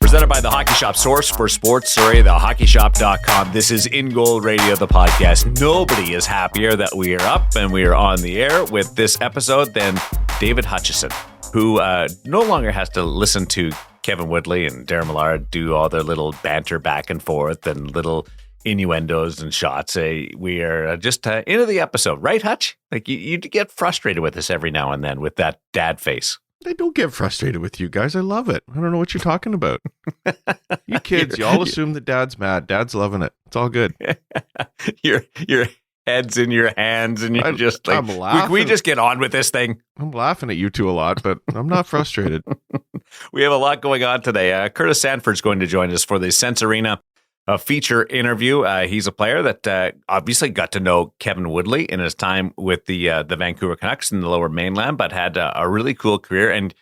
Presented by the Hockey Shop, source for sports, thehockeyshop.com. This is In Goal Radio, the podcast. Nobody is happier that we are up and we are on the air with this episode than David Hutchison, who no longer has to listen to Kevin Woodley and Darren Millard do all their little banter back and forth and little innuendos and shots. We are just into the episode, right, Hutch? Like you get frustrated with us every now and then with that dad face. I don't get frustrated with you guys. I love it. I don't know what you're talking about. You kids, you all assume that Dad's mad. Dad's loving it. It's all good. Your head's in your hands, and you're just like, I'm laughing. We just get on with this thing. I'm laughing at you two a lot, but I'm not frustrated. We have a lot going on today. Curtis Sanford is going to join us for the Sense Arena feature interview. He's a player that obviously got to know Kevin Woodley in his time with the Vancouver Canucks in the Lower Mainland, but had a really cool career. And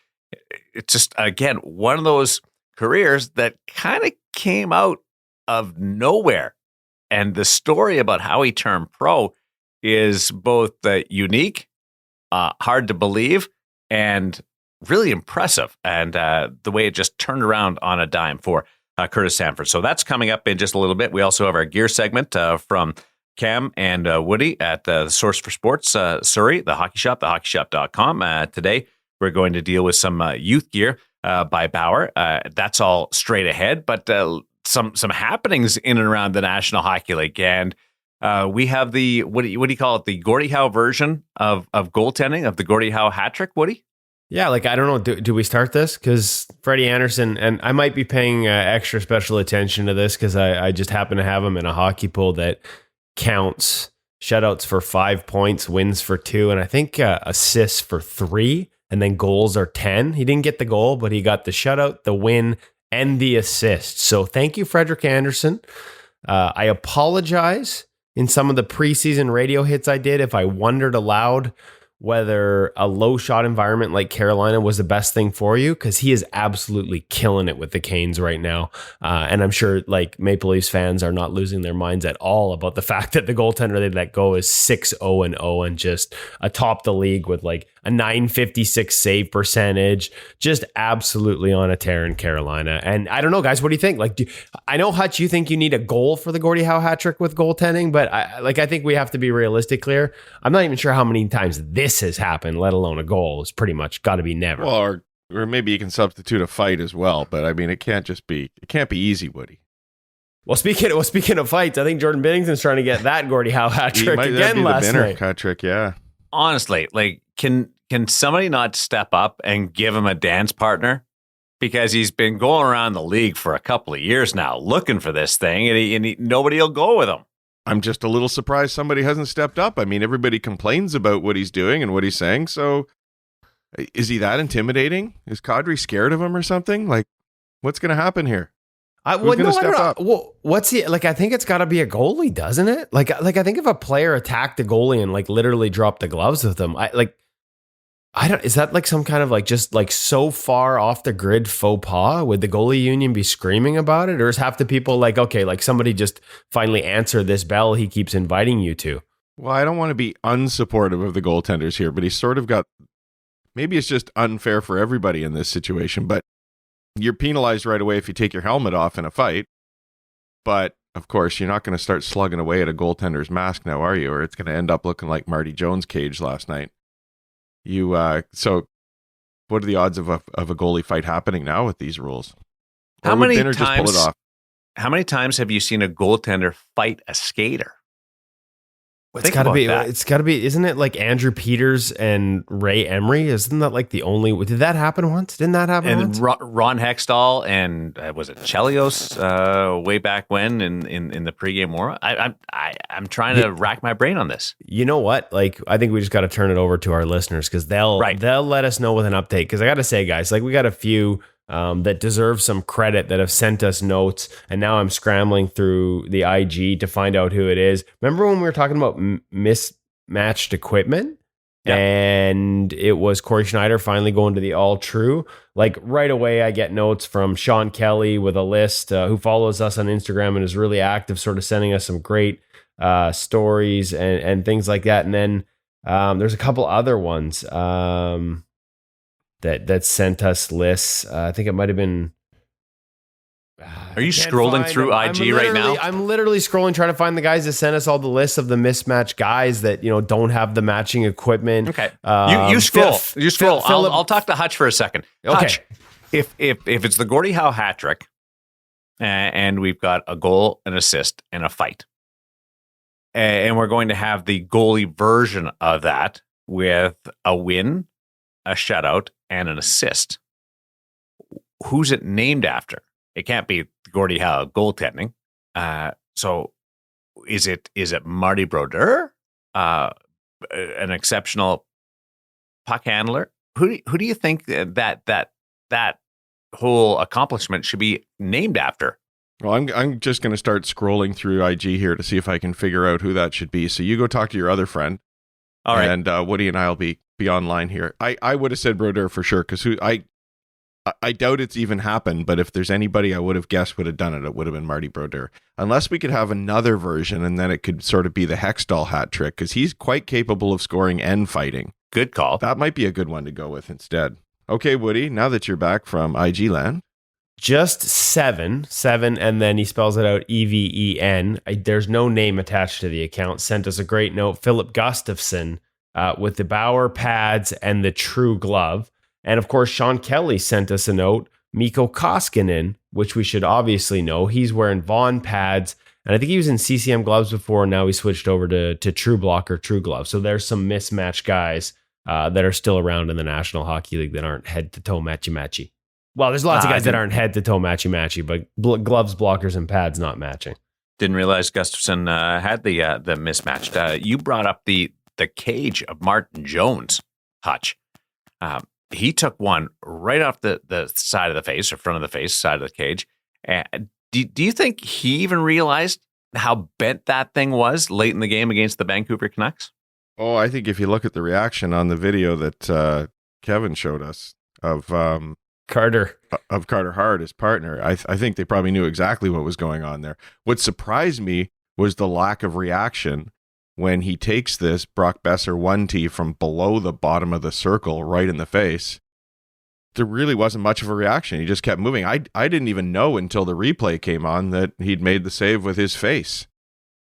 it's just, again, one of those careers that kind of came out of nowhere. And the story about how he turned pro is both unique, hard to believe, and really impressive. And the way it just turned around on a dime for Curtis Sanford. So that's coming up in just a little bit. We also have our gear segment from Cam and Woody at the Source for Sports, Surrey, the Hockey Shop, thehockeyshop.com. Today, we're going to deal with some youth gear by Bauer. That's all straight ahead, but some happenings in and around the National Hockey League. And we have the, what do you call it? The Gordie Howe version of goaltending, of the Gordie Howe hat trick, Woody? Yeah, like, I don't know, do we start this? Because Freddie Anderson, and I might be paying extra special attention to this because I just happen to have him in a hockey pool that counts shutouts for 5 points, wins for 2, and I think assists for 3, and then goals are 10. He didn't get the goal, but he got the shutout, the win, and the assist. So thank you, Frederick Anderson. I apologize in some of the preseason radio hits I did if I wondered aloud whether a low shot environment like Carolina was the best thing for you, because he is absolutely killing it with the Canes right now. And I'm sure like Maple Leafs fans are not losing their minds at all about the fact that the goaltender they let go is 6-0-0 and just atop the league with like a .956 save percentage, just absolutely on a tear in Carolina. And I don't know, guys, what do you think? Like, I know, Hutch, you think you need a goal for the Gordie Howe hat trick with goaltending, but I think we have to be realistic here. I'm not even sure how many times this has happened, let alone a goal. It's pretty much got to be never. Well, or maybe you can substitute a fight as well, but I mean, it can't be easy, Woody. Well, speaking of fights, I think Jordan Binnington's trying to get that Gordie Howe hat trick again last night. Hat trick, yeah. Honestly, like, can somebody not step up and give him a dance partner? Because he's been going around the league for a couple of years now looking for this thing, and nobody will go with him. I'm just a little surprised somebody hasn't stepped up. I mean, everybody complains about what he's doing and what he's saying. So is he that intimidating? Is Kadri scared of him or something? Like, what's going to happen here? Who's going to step up? Well, what's he like? I think it's got to be a goalie, doesn't it? Like I think if a player attacked the goalie and like literally dropped the gloves with him, is that like some kind of like just like so far off the grid faux pas? Would the goalie union be screaming about it? Or is half the people like, okay, like somebody just finally answer this bell he keeps inviting you to? Well, I don't want to be unsupportive of the goaltenders here, but he's sort of got, maybe it's just unfair for everybody in this situation, but you're penalized right away if you take your helmet off in a fight. But of course, you're not going to start slugging away at a goaltender's mask now, are you? Or it's going to end up looking like Marty Jones' cage last night. So what are the odds of a goalie fight happening now with these rules? Or How many Binner just pull it off? How many times have you seen a goaltender fight a skater? It's got to be, isn't it like Andrew Peters and Ray Emery? Isn't that like the only, did that happen once? Didn't that happen once? And Ron Hextall and was it Chelios way back when in the pregame war? I'm trying to rack my brain on this. You know what? Like, I think we just got to turn it over to our listeners because they'll let us know with an update. Because I got to say, guys, like we got a few that deserve some credit that have sent us notes, and now I'm scrambling through the IG to find out who it is. Remember when we were talking about mismatched equipment? Yeah. And it was Corey Schneider finally going to the all true. Like right away, I get notes from Sean Kelly with a list who follows us on Instagram and is really active, sort of sending us some great stories and things like that. And then there's a couple other ones. that sent us lists. I think it might have been. Are you scrolling through IG right now? I'm literally scrolling, trying to find the guys that sent us all the lists of the mismatched guys that don't have the matching equipment. Okay, you scroll. You scroll. I'll talk to Hutch for a second. Okay. Hutch, if it's the Gordie Howe hat trick, and we've got a goal, an assist, and a fight, and we're going to have the goalie version of that with a win, a shutout, and an assist. Who's it named after? It can't be Gordie Howe goaltending. So is it Marty Brodeur, an exceptional puck handler? Who do you think that whole accomplishment should be named after? Well, I'm just going to start scrolling through IG here to see if I can figure out who that should be. So you go talk to your other friend. All right. And Woody and I will be online here. I would have said Brodeur for sure, because I doubt it's even happened, but if there's anybody I would have guessed would have done it, it would have been Marty Brodeur. Unless we could have another version, and then it could sort of be the Hextall hat trick, because he's quite capable of scoring and fighting. Good call. That might be a good one to go with instead. Okay, Woody, now that you're back from IG land. Just seven, and then he spells it out EVEN. There's no name attached to the account. Sent us a great note. Philip Gustafson with the Bauer pads and the True Glove. And of course, Sean Kelly sent us a note. Mikko Koskinen, which we should obviously know. He's wearing Vaughn pads. And I think he was in CCM gloves before. Now he switched over to True Block or True Glove. So there's some mismatched guys that are still around in the National Hockey League that aren't head-to-toe matchy-matchy. Well, there's lots of guys that aren't head-to-toe matchy-matchy, but gloves, blockers, and pads not matching. Didn't realize Gustafson had the mismatched. You brought up the cage of Martin Jones, Hutch. He took one right off the side of the face, or front of the face, side of the cage. Do you think he even realized how bent that thing was late in the game against the Vancouver Canucks? Oh, I think if you look at the reaction on the video that Kevin showed us of Carter Hart, his partner, I think they probably knew exactly what was going on there. What surprised me was the lack of reaction when he takes this Brock Besser 1T from below the bottom of the circle right in the face. There really wasn't much of a reaction. He just kept moving. I didn't even know until the replay came on that he'd made the save with his face.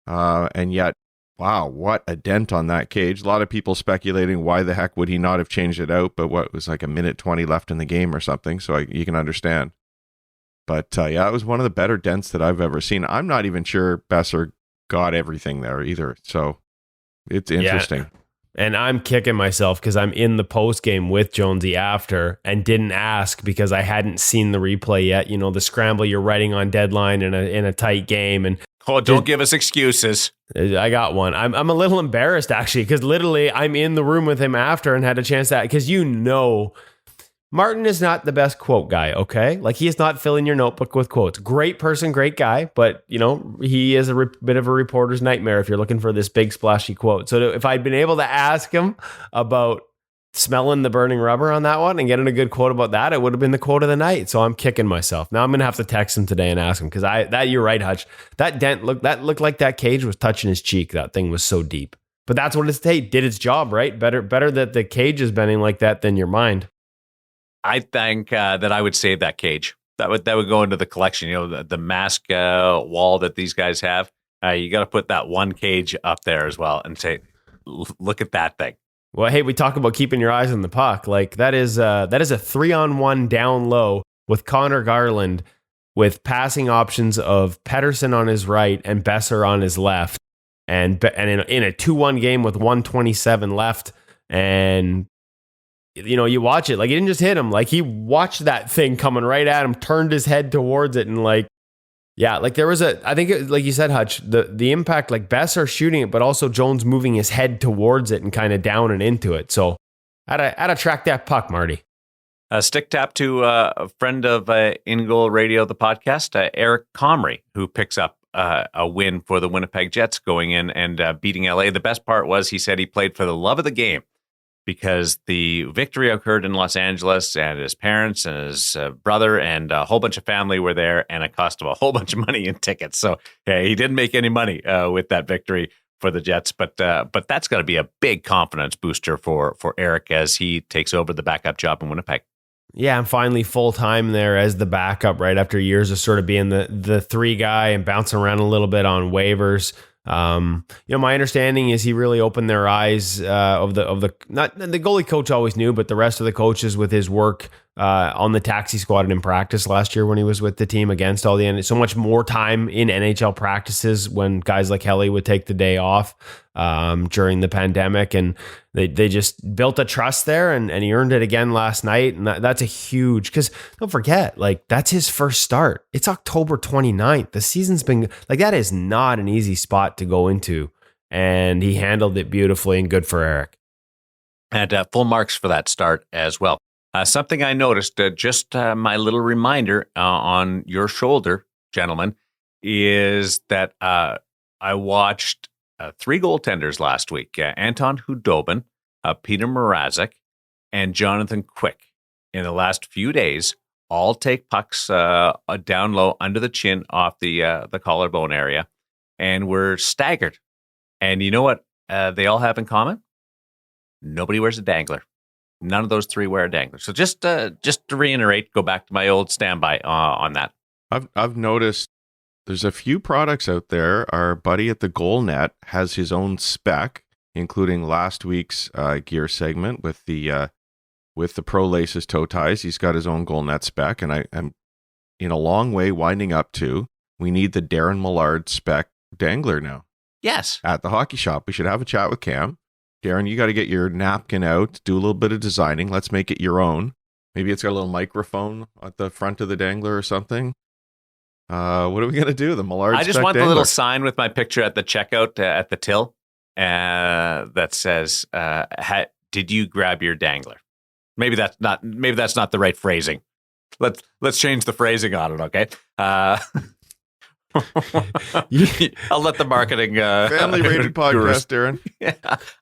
And yet, wow, what a dent on that cage. A lot of people speculating why the heck would he not have changed it out, but what was like a minute 20 left in the game or something, so you can understand. But yeah, it was one of the better dents that I've ever seen. I'm not even sure Besser got everything there either, so it's interesting. Yeah. And I'm kicking myself because I'm in the post game with Jonesy after and didn't ask because I hadn't seen the replay yet. You know, the scramble you're writing on deadline in a tight game. And don't give us excuses. I got one. I'm a little embarrassed actually because literally I'm in the room with him after and had a chance to, because Martin is not the best quote guy, okay? Like, he is not filling your notebook with quotes. Great person, great guy, but, he is a bit of a reporter's nightmare if you're looking for this big splashy quote. So if I'd been able to ask him about smelling the burning rubber on that one and getting a good quote about that, it would have been the quote of the night. So I'm kicking myself. Now I'm going to have to text him today and ask him, because you're right, Hutch. That dent looked like that cage was touching his cheek. That thing was so deep. But that's what did its job, right? Better that the cage is bending like that than your mind. I think that I would save that cage. That would go into the collection. The mask wall that these guys have. You got to put that one cage up there as well and say, look at that thing. Well, hey, we talk about keeping your eyes on the puck. Like that is a 3-on-1 down low with Connor Garland, with passing options of Pettersson on his right and Besser on his left, and in a 2-1 game with 1:27 left, and you watch it, like, he didn't just hit him. Like, he watched that thing coming right at him, turned his head towards it, and there was I think, like you said, Hutch, the impact, like Besser shooting it, but also Jones moving his head towards it and kind of down and into it. So, how to track that puck, Marty? Stick tap to a friend of In Goal Radio, the podcast, Eric Comrie, who picks up a win for the Winnipeg Jets going in and beating LA. The best part was he said he played for the love of the game, because the victory occurred in Los Angeles, and his parents and his brother and a whole bunch of family were there, and it cost him a whole bunch of money in tickets. So he didn't make any money with that victory, for the Jets. But that's got to be a big confidence booster for Eric as he takes over the backup job in Winnipeg. Yeah, I'm finally full time there as the backup, right after years of sort of being the three guy and bouncing around a little bit on waivers. My understanding is he really opened their eyes of the not the goalie coach always knew, but the rest of the coaches with his work on the taxi squad and in practice last year when he was with the team against all the so much more time in NHL practices when guys like Helly would take the day off during the pandemic, and they just built a trust there, and he earned it again last night, and that's a huge, because don't forget, like, that's his first start. It's October 29th. The season's been like, that is not an easy spot to go into, and he handled it beautifully, and good for Eric. And full marks for that start as well. Something I noticed, just my little reminder on your shoulder, gentlemen, is that I watched 3 goaltenders last week, Anton Hudobin, Peter Mrazek, and Jonathan Quick. In the last few days, all take pucks down low under the chin off the collarbone area, and were staggered. And you know what they all have in common? Nobody wears a dangler. None of those 3 wear a dangler. So just to reiterate, go back to my old standby on that. I've noticed there's a few products out there. Our buddy at the Goal Net has his own spec, including last week's gear segment with the Pro Laces toe ties. He's got his own Goal Net spec, and I'm in a long way winding up to, we need the Darren Millard spec dangler now. Yes. At the hockey shop. We should have a chat with Cam. Darren, you got to get your napkin out, do a little bit of designing. Let's make it your own. Maybe it's got a little microphone at the front of the dangler or something. What are we going to do? The Millard I just spec want dangler? the little sign with my picture at the checkout at the till that says, did you grab your dangler? Maybe that's not the right phrasing. Let's change the phrasing on it, okay? I'll let the marketing family rated podcast, Darren. Yeah,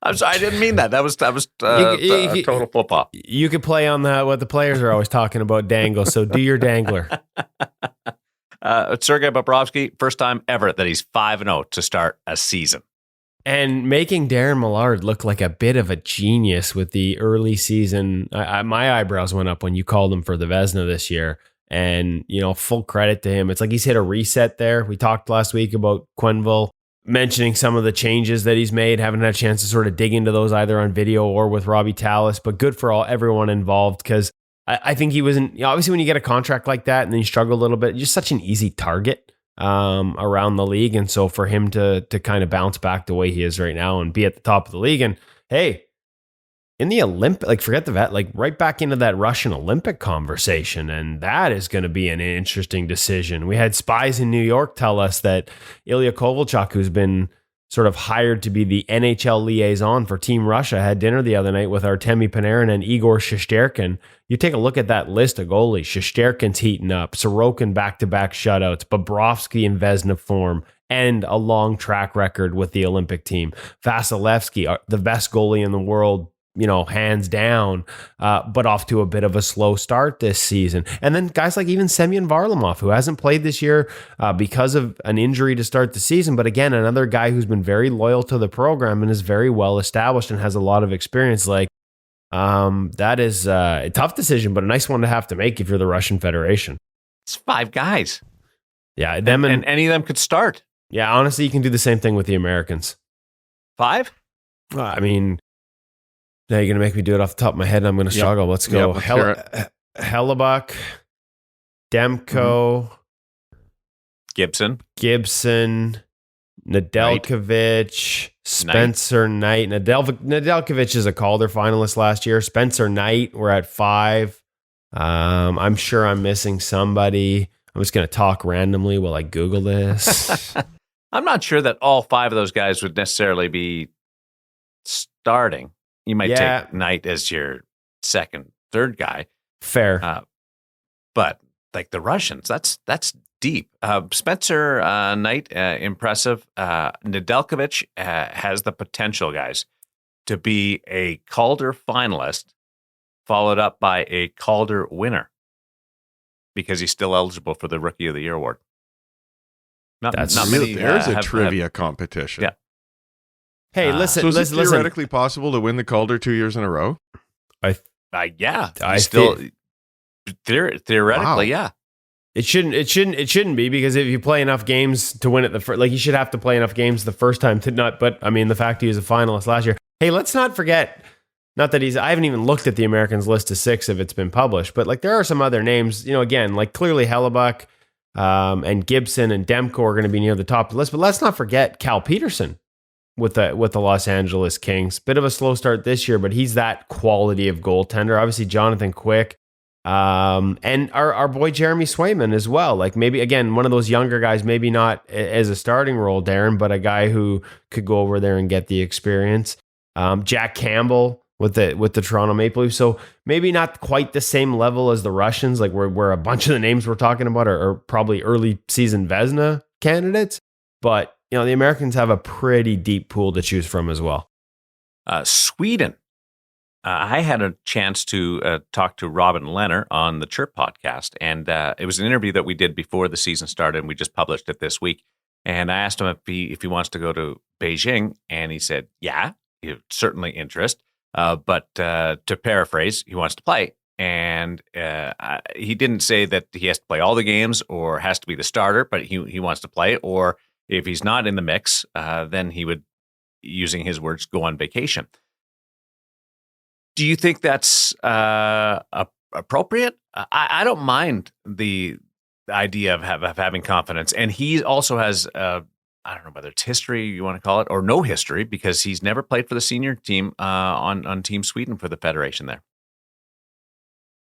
I'm sorry, I didn't mean that. That was total football. You could play on what the players are always talking about, dangle. So do your dangler. Sergei Bobrovsky, first time ever that he's 5-0 to start a season. And making Darren Millard look like a bit of a genius with the early season. My eyebrows went up when you called him for the Vezina this year. And, full credit to him. It's like he's hit a reset there. We talked last week about Quenneville mentioning some of the changes that he's made. Haven't had a chance to sort of dig into those either on video or with Robbie Tallis, but good for everyone involved, because I think he wasn't, obviously when you get a contract like that and then you struggle a little bit, just such an easy target around the league. And so for him to kind of bounce back the way he is right now and be at the top of the league, and hey, in the Olympic, like, forget the vet, like, right back into that Russian Olympic conversation. And that is going to be an interesting decision. We had spies in New York tell us that Ilya Kovalchuk, who's been sort of hired to be the NHL liaison for Team Russia, had dinner the other night with Artemi Panarin and Igor Shesterkin. You take a look at that list of goalies. Shesterkin's heating up, Sorokin back-to-back shutouts, Bobrovsky in Vezina form, and a long track record with the Olympic team. Vasilevsky, the best goalie in the world, hands down, but off to a bit of a slow start this season. And then guys like even Semyon Varlamov, who hasn't played this year because of an injury to start the season. But again, another guy who's been very loyal to the program and is very well established and has a lot of experience. Like, that is a tough decision, but a nice one to have to make if you're the Russian Federation. It's 5 guys. Yeah, them and any of them could start. Yeah, honestly, you can do the same thing with the Americans. 5? I mean, now you're going to make me do it off the top of my head, and I'm going to struggle. Let's go. Hellebuck, Demko, Gibson, Nedeljkovic, Spencer Knight. Nedeljkovic is a Calder finalist last year. Spencer Knight, we're at 5. I'm sure I'm missing somebody. I'm just going to talk randomly while I Google this. I'm not sure that all 5 of those guys would necessarily be starting. You might take Knight as your second, third guy. Fair. But like the Russians, that's deep. Spencer Knight, impressive. Nedeljkovic has the potential, guys, to be a Calder finalist, followed up by a Calder winner, because he's still eligible for the Rookie of the Year award. There's a trivia competition. Yeah. Hey, listen. So is it listen. theoretically possible to win the Calder 2 years in a row? Yeah. I still theoretically, Wow. yeah. It shouldn't be, because if you play enough games to win it, you should have to play enough games the first time to not. But I mean, the fact he was a finalist last year. Hey, let's not forget. Not that I haven't even looked at the Americans list of 6 if it's been published, but like there are some other names. Again, like clearly Hellebuck, and Gibson and Demko are going to be near the top of the list. But let's not forget Cal Peterson with the Los Angeles Kings. Bit of a slow start this year, but he's that quality of goaltender. Obviously, Jonathan Quick. And our boy Jeremy Swayman as well. Like maybe again, one of those younger guys, maybe not as a starting role, Darren, but a guy who could go over there and get the experience. Jack Campbell with the Toronto Maple Leafs. So maybe not quite the same level as the Russians, like where a bunch of the names we're talking about are probably early season Vezina candidates. But the Americans have a pretty deep pool to choose from as well. Sweden. I had a chance to talk to Robin Lehner on the Chirp podcast, and it was an interview that we did before the season started, and we just published it this week. And I asked him if he wants to go to Beijing, and he said, yeah, certainly interest. But to paraphrase, he wants to play. And he didn't say that he has to play all the games or has to be the starter, but he wants to play. Or if he's not in the mix, then he would, using his words, go on vacation. Do you think that's appropriate? I don't mind the idea of having confidence. And he also has, I don't know whether it's history you want to call it, or no history, because he's never played for the senior team on Team Sweden for the Federation there.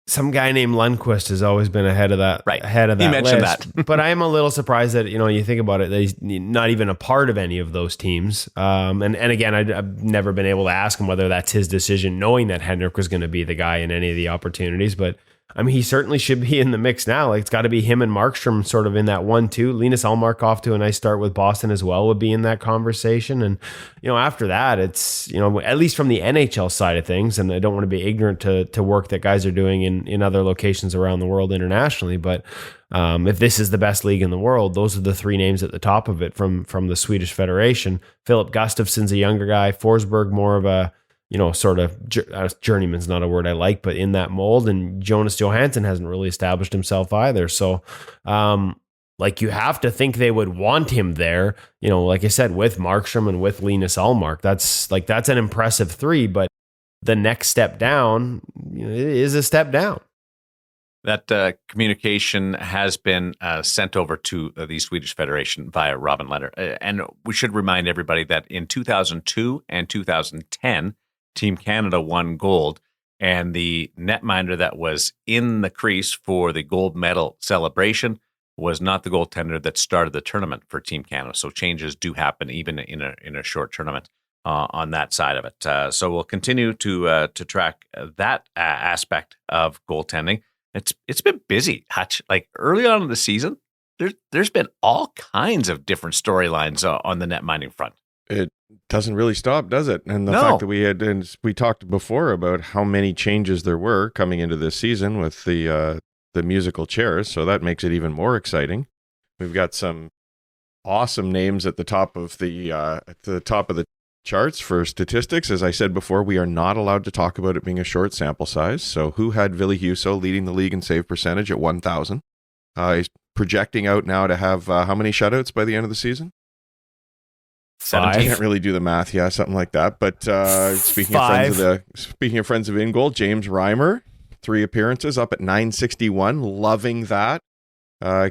Some guy named Lundqvist has always been ahead of that. Right. Ahead of that. He mentioned list. that. But I am a little surprised that, you think about it, that he's not even a part of any of those teams. And again, I've never been able to ask him whether that's his decision, knowing that Henrik was going to be the guy in any of the opportunities. But I mean, he certainly should be in the mix now. Like, it's got to be him and Markstrom sort of in that 1-2. Linus Ullmark off to a nice start with Boston as well would be in that conversation. And, after that, it's, at least from the NHL side of things, and I don't want to be ignorant to work that guys are doing in other locations around the world internationally. But if this is the best league in the world, those are the 3 names at the top of it from the Swedish Federation. Philip Gustafsson's a younger guy. Forsberg, more of a, sort of journeyman's not a word I like, but in that mold. And Jonas Johansson hasn't really established himself either. So, you have to think they would want him there, like I said, with Markstrom and with Linus Ullmark. That's an impressive 3, but the next step down is a step down. That communication has been sent over to the Swedish Federation via Robin Lehner. And we should remind everybody that in 2002 and 2010, Team Canada won gold, and the netminder that was in the crease for the gold medal celebration was not the goaltender that started the tournament for Team Canada. So changes do happen even in a short tournament on that side of it. So we'll continue to track that aspect of goaltending. It's been busy, Hutch. Like early on in the season, there's been all kinds of different storylines on the netminding front. It doesn't really stop, does it? And the fact that we talked before about how many changes there were coming into this season with the musical chairs, so that makes it even more exciting. We've got some awesome names at the top of the charts for statistics. As I said before, we are not allowed to talk about it being a short sample size. So who had Ville Husso leading the league in save percentage at 1,000? He's projecting out now to have how many shutouts by the end of the season? 17. I can't really do the math, something like that. But speaking of friends of in goal, James Reimer, 3 appearances up at 961, loving that.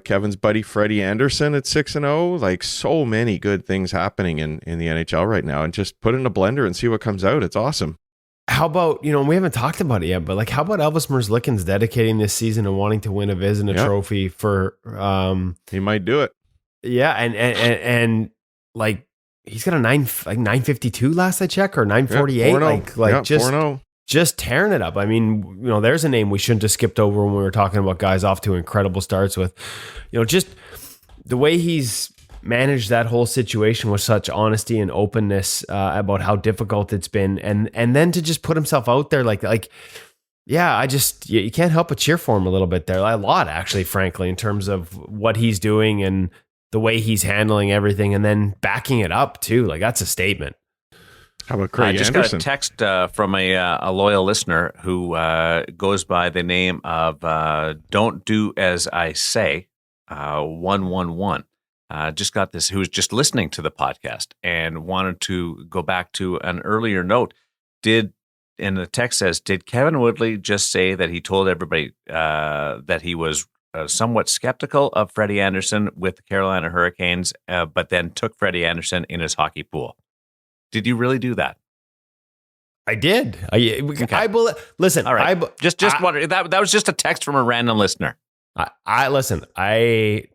Kevin's buddy Freddie Anderson at 6-0. Like, so many good things happening in the NHL right now, and just put it in a blender and see what comes out. It's awesome. How about, we haven't talked about it yet, but how about Elvis Merzlikins dedicating this season and wanting to win a Vezina trophy for he might do it. Yeah, and he's got a 952 last I check, or 948. Just tearing it up. I mean, there's a name we shouldn't have skipped over when we were talking about guys off to incredible starts with, just the way he's managed that whole situation with such honesty and openness about how difficult it's been. And then to just put himself out there you can't help but cheer for him a little bit there. A lot, actually, frankly, in terms of what he's doing and the way he's handling everything, and then backing it up too. That's a statement. How about Craig I just Anderson? got a text from a loyal listener who goes by the name of Don't Do As I Say 111. Just got this, who was just listening to the podcast and wanted to go back to an earlier note. And the text says, did Kevin Woodley just say that he told everybody that he was somewhat skeptical of Freddie Anderson with the Carolina Hurricanes, but then took Freddie Anderson in his hockey pool? Did you really do that? I did. I listen. All right. Just wondering. That was just a text from a random listener. I listen.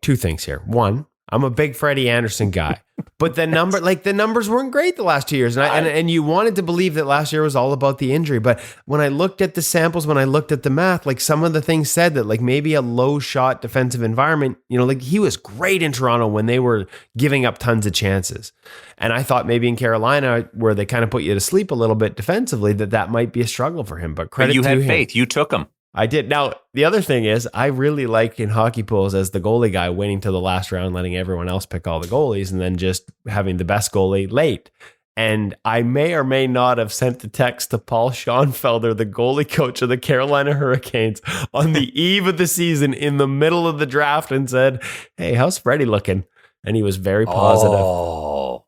Two things here. One, I'm a big Freddie Anderson guy, but the numbers weren't great the last 2 years, and you wanted to believe that last year was all about the injury. But when I looked at the samples, when I looked at the math, like some of the things said that like maybe a low shot defensive environment, like he was great in Toronto when they were giving up tons of chances. And I thought maybe in Carolina, where they kind of put you to sleep a little bit defensively, that might be a struggle for him. But credit you to had him. faith. You took him. I did. Now, the other thing is, I really like in hockey pools as the goalie guy waiting to the last round, letting everyone else pick all the goalies, and then just having the best goalie late. And I may or may not have sent the text to Paul Schoenfelder, the goalie coach of the Carolina Hurricanes, on the eve of the season in the middle of the draft and said, hey, how's Freddie looking? And he was very positive. Oh.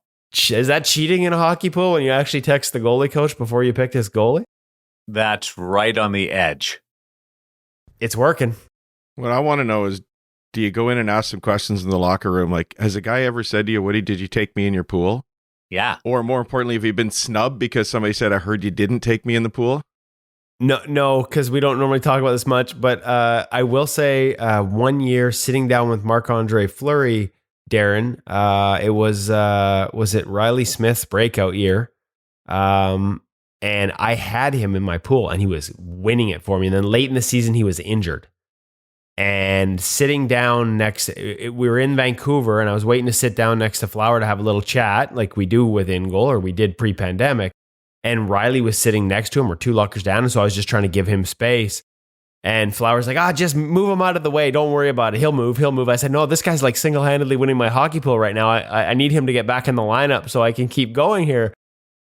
Is that cheating in a hockey pool when you actually text the goalie coach before you picked his goalie? That's right on the edge. It's working. What I want to know is, do you go in and ask some questions in the locker room? Like, has a guy ever said to you, Woody, did you take me in your pool? Yeah. Or more importantly, have you been snubbed because somebody said, I heard you didn't take me in the pool? No, because we don't normally talk about this much. But I will say 1 year sitting down with Marc-Andre Fleury, Darren, it was it Riley Smith's breakout year? And I had him in my pool and he was winning it for me. And then late in the season, he was injured. And sitting down we were in Vancouver and I was waiting to sit down next to Flower to have a little chat like we do with In Goal, or we did pre-pandemic. And Riley was sitting next to him, or two lockers down. And so I was just trying to give him space. And Flower's like, just move him out of the way. Don't worry about it. He'll move. I said, no, this guy's like single-handedly winning my hockey pool right now. I need him to get back in the lineup so I can keep going here.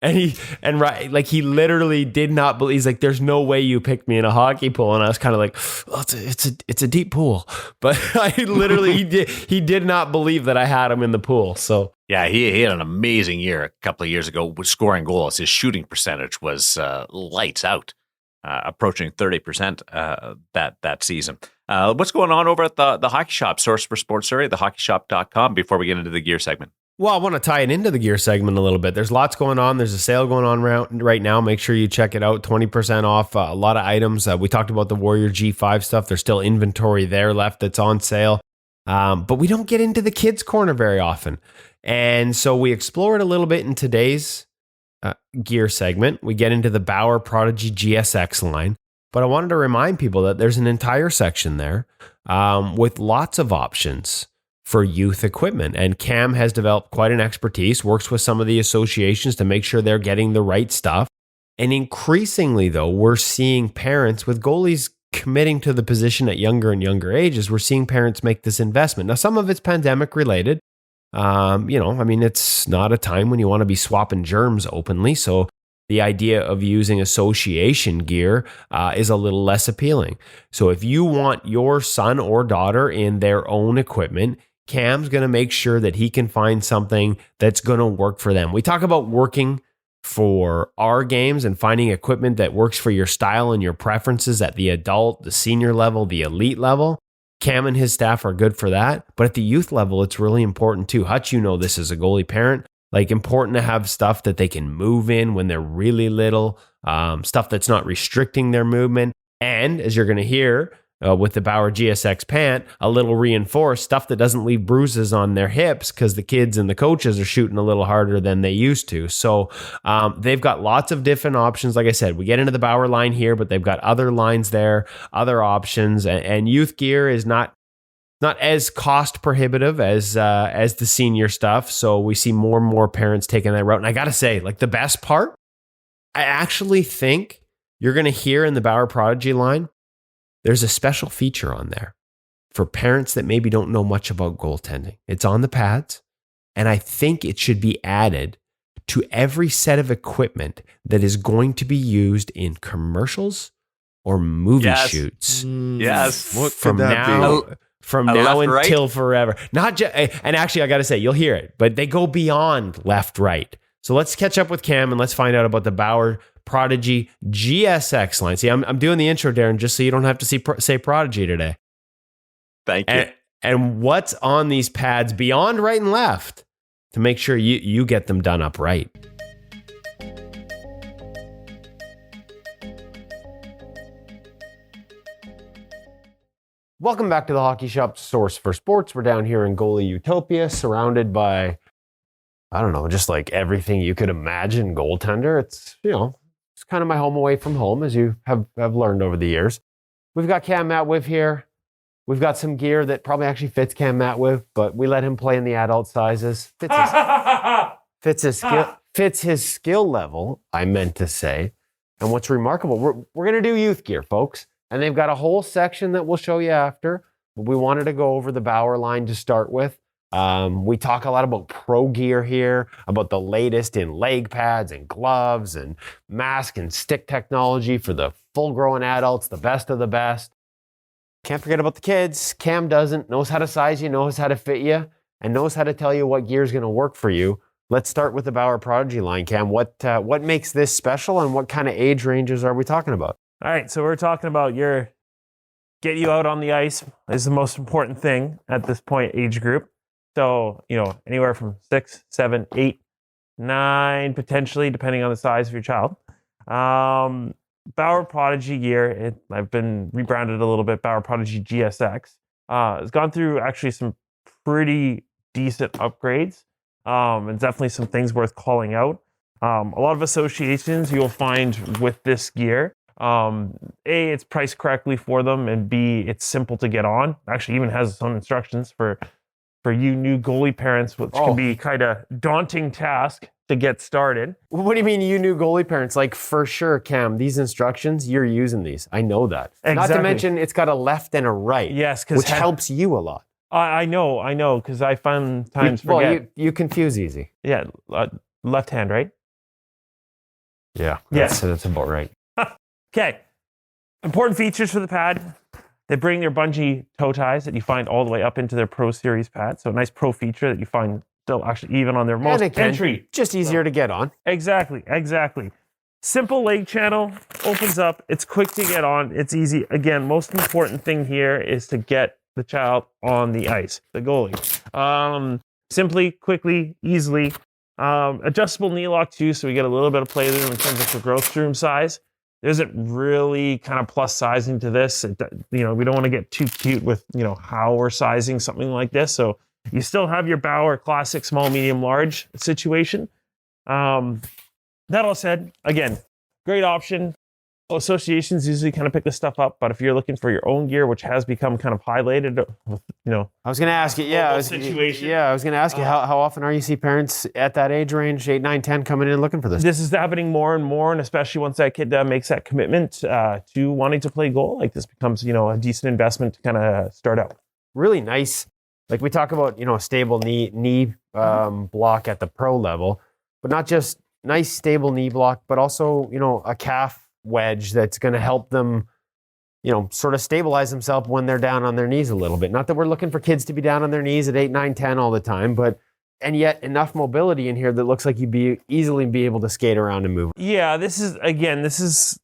And he literally did not believe. He's like, "There's no way you picked me in a hockey pool." And I was kind of like, "Oh, it's a deep pool." But I literally he did not believe that I had him in the pool. So yeah, he had an amazing year a couple of years ago with scoring goals. His shooting percentage was lights out, approaching 30% that season. What's going on over at the Hockey Shop, source for sports area, thehockeyshop.com? Before we get into the gear segment. Well, I want to tie it into the gear segment a little bit. There's lots going on. There's a sale going on right now. Make sure you check it out. 20% off a lot of items. We talked about the Warrior G5 stuff. There's still inventory there left that's on sale. But we don't get into the kids' corner very often. And so we explore it a little bit in today's gear segment. We get into the Bauer Prodigy GSX line. But I wanted to remind people that there's an entire section there with lots of options for youth equipment. And Cam has developed quite an expertise, works with some of the associations to make sure they're getting the right stuff. And increasingly, though, we're seeing parents with goalies committing to the position at younger and younger ages. We're seeing parents make this investment. Now, some of it's pandemic related. It's not a time when you want to be swapping germs openly. So the idea of using association gear is a little less appealing. So if you want your son or daughter in their own equipment, Cam's going to make sure that he can find something that's going to work for them. We talk about working for our games and finding equipment that works for your style and your preferences at the adult, the senior level, the elite level. Cam and his staff are good for that. But at the youth level, it's really important too. Hutch, you know this as a goalie parent. Like, important to have stuff that they can move in when they're really little, stuff that's not restricting their movement. And as you're going to hear with the Bauer GSX pant, a little reinforced stuff that doesn't leave bruises on their hips because the kids and the coaches are shooting a little harder than they used to. So they've got lots of different options. Like I said, we get into the Bauer line here, but they've got other lines there, other options. And youth gear is not as cost prohibitive as the senior stuff. So we see more and more parents taking that route. And I got to say, like, the best part, I actually think you're going to hear in the Bauer Prodigy line, there's a special feature on there for parents that maybe don't know much about goaltending. It's on the pads, and I think it should be added to every set of equipment that is going to be used in commercials or movie shoots. Yes. What From could that now, be? from A now left, right? until forever. Not just, and actually, I got to say, you'll hear it, but they go beyond left, right. So let's catch up with Cam and let's find out about the Bauer Prodigy GSX line. See, I'm doing the intro, Darren, just so you don't have to say Prodigy today. Thank you. And what's on these pads beyond right and left to make sure you get them done up right. Welcome back to the Hockey Shop, source for sports. We're down here in goalie utopia, surrounded by, I don't know, just like everything you could imagine goaltender. It's, it's kind of my home away from home, as you have learned over the years. We've got Cam Matwiv here. We've got some gear that probably actually fits Cam Matwiv, but we let him play in the adult sizes. Fits his skill level, I meant to say. And what's remarkable, we're going to do youth gear, folks. And they've got a whole section that we'll show you after. We wanted to go over the Bauer line to start with. We talk a lot about pro gear here, about the latest in leg pads and gloves and mask and stick technology for the full-grown adults, the best of the best. Can't forget about the kids. Cam knows how to size you, knows how to fit you, and knows how to tell you what gear is going to work for you. Let's start with the Bauer Prodigy line, Cam. What makes this special, and what kind of age ranges are we talking about? All right, so we're talking about get you out on the ice is the most important thing at this point age group. So, anywhere from 6, 7, 8, 9, potentially, depending on the size of your child. Bauer Prodigy gear, I've been rebranded a little bit, Bauer Prodigy GSX. It's gone through actually some pretty decent upgrades, and definitely some things worth calling out. A lot of associations you'll find with this gear. A, it's priced correctly for them, and B, it's simple to get on. Actually, even has some instructions for you new goalie parents, which can be kind of daunting task to get started. What do you mean, you new goalie parents? Like, for sure, Cam, these instructions, you're using these. I know that. Exactly. Not to mention, it's got a left and a right. Yes, which helps you a lot. I know, because I find times forget. You confuse easy. Yeah, left hand, right? Yeah. Yes. That's about right. Okay. Important features for the pad. They bring their bungee toe ties that you find all the way up into their Pro Series pad. So a nice pro feature that you find still actually even on their most entry. Just easier to get on. Exactly. Simple leg channel, opens up. It's quick to get on. It's easy. Again, most important thing here is to get the child on the ice, the goalie. Simply, quickly, easily. Adjustable knee lock too, so we get a little bit of play there in terms of the growth room size. There isn't really kind of plus sizing to this. We don't want to get too cute with, how we're sizing something like this. So you still have your Bauer classic small, medium, large situation. That all said, again, great option. Associations usually kind of pick this stuff up, but if you're looking for your own gear, which has become kind of highlighted with, I was going to ask you, I was going to ask you, how often are you see parents at that age range, 8, 9, 10, coming in looking for this? This is happening more and more, and especially once that kid makes that commitment to wanting to play goal, like this becomes, a decent investment to kind of start out. Really nice. Like we talk about, a stable knee block at the pro level, but not just nice stable knee block, but also, a calf wedge that's going to help them, sort of stabilize themselves when they're down on their knees a little bit. Not that we're looking for kids to be down on their knees at 8, 9, 10 all the time, and yet enough mobility in here that looks like you'd easily be able to skate around and move. Yeah, this is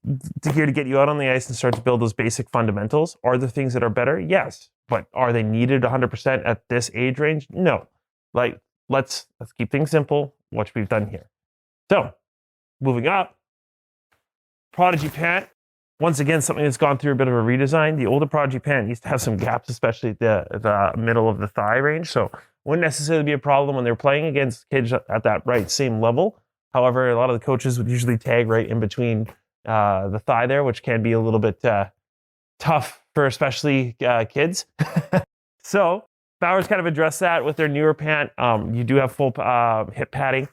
here to get you out on the ice and start to build those basic fundamentals. Are there things that are better? Yes. But are they needed 100% at this age range? No. Like, let's keep things simple, what we've done here. So, moving up, Prodigy pant. Once again, something that's gone through a bit of a redesign. The older Prodigy pant used to have some gaps, especially at the middle of the thigh range. So wouldn't necessarily be a problem when they're playing against kids at that same level. However, a lot of the coaches would usually tag right in between the thigh there, which can be a little bit tough for especially kids. So Bauer's kind of addressed that with their newer pant. You do have full hip padding.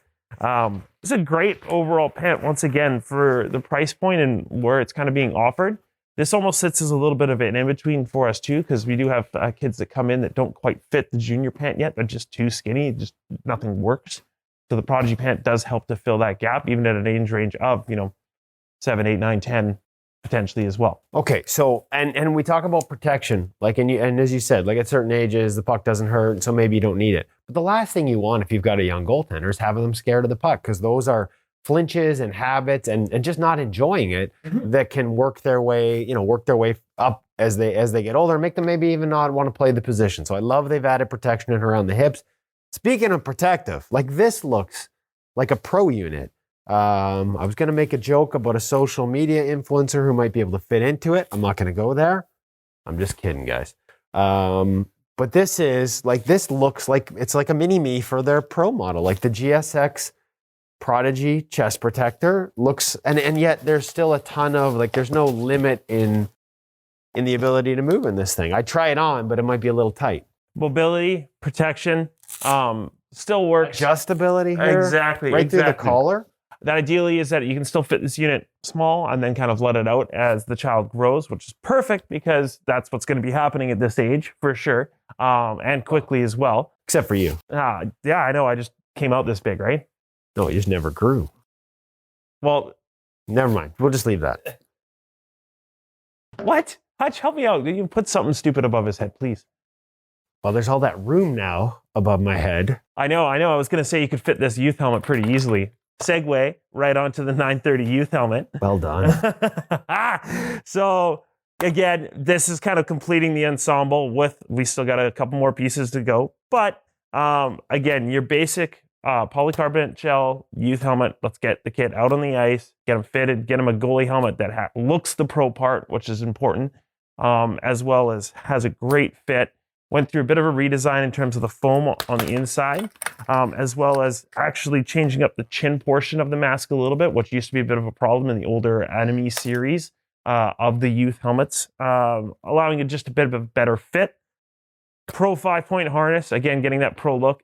It's a great overall pant, once again, for the price point and where it's kind of being offered. This almost sits as a little bit of an in-between for us, too, because we do have kids that come in that don't quite fit the junior pant yet. They're just too skinny. Just nothing works So the Prodigy pant does help to fill that gap, even at an age range of, 7, 8, 9, 10, potentially as well. Okay, so and we talk about protection, like and as you said, like at certain ages the puck doesn't hurt, so maybe you don't need it. But the last thing you want if you've got a young goaltender is having them scared of the puck, because those are flinches and habits and just not enjoying it that can work their way up as they get older and make them maybe even not want to play the position. So I love they've added protection in around the hips. Speaking of protective, like this looks like a pro unit. I was going to make a joke about a social media influencer who might be able to fit into it. I'm not going to go there. I'm just kidding, guys. But this looks like it's like a mini me for their pro model, like the GSX Prodigy chest protector looks, and yet there's still a ton of, like, there's no limit in the ability to move in this thing. I try it on, but it might be a little tight. Mobility, protection, still works. Adjustability here. Exactly. Through the collar. That ideally is that you can still fit this unit small and then kind of let it out as the child grows, which is perfect because that's what's going to be happening at this age for sure, and quickly as well. Except for you. Yeah, I know. I just came out this big, right? No, it just never grew. Well, never mind. We'll just leave that. What? Hutch, help me out. You put something stupid above his head, please. Well, there's all that room now above my head. I know. I was going to say you could fit this youth helmet pretty easily. Segue right onto the 930 youth helmet. Well done. So again, this is kind of completing the ensemble we still got a couple more pieces to go. But again, your basic polycarbonate gel youth helmet. Let's get the kid out on the ice, get him fitted, get him a goalie helmet that looks the pro part, which is important, as well as has a great fit. Went through a bit of a redesign in terms of the foam on the inside, as well as actually changing up the chin portion of the mask a little bit, which used to be a bit of a problem in the older Enemy series of the youth helmets, allowing it just a bit of a better fit. Pro 5-point harness, again, getting that pro look,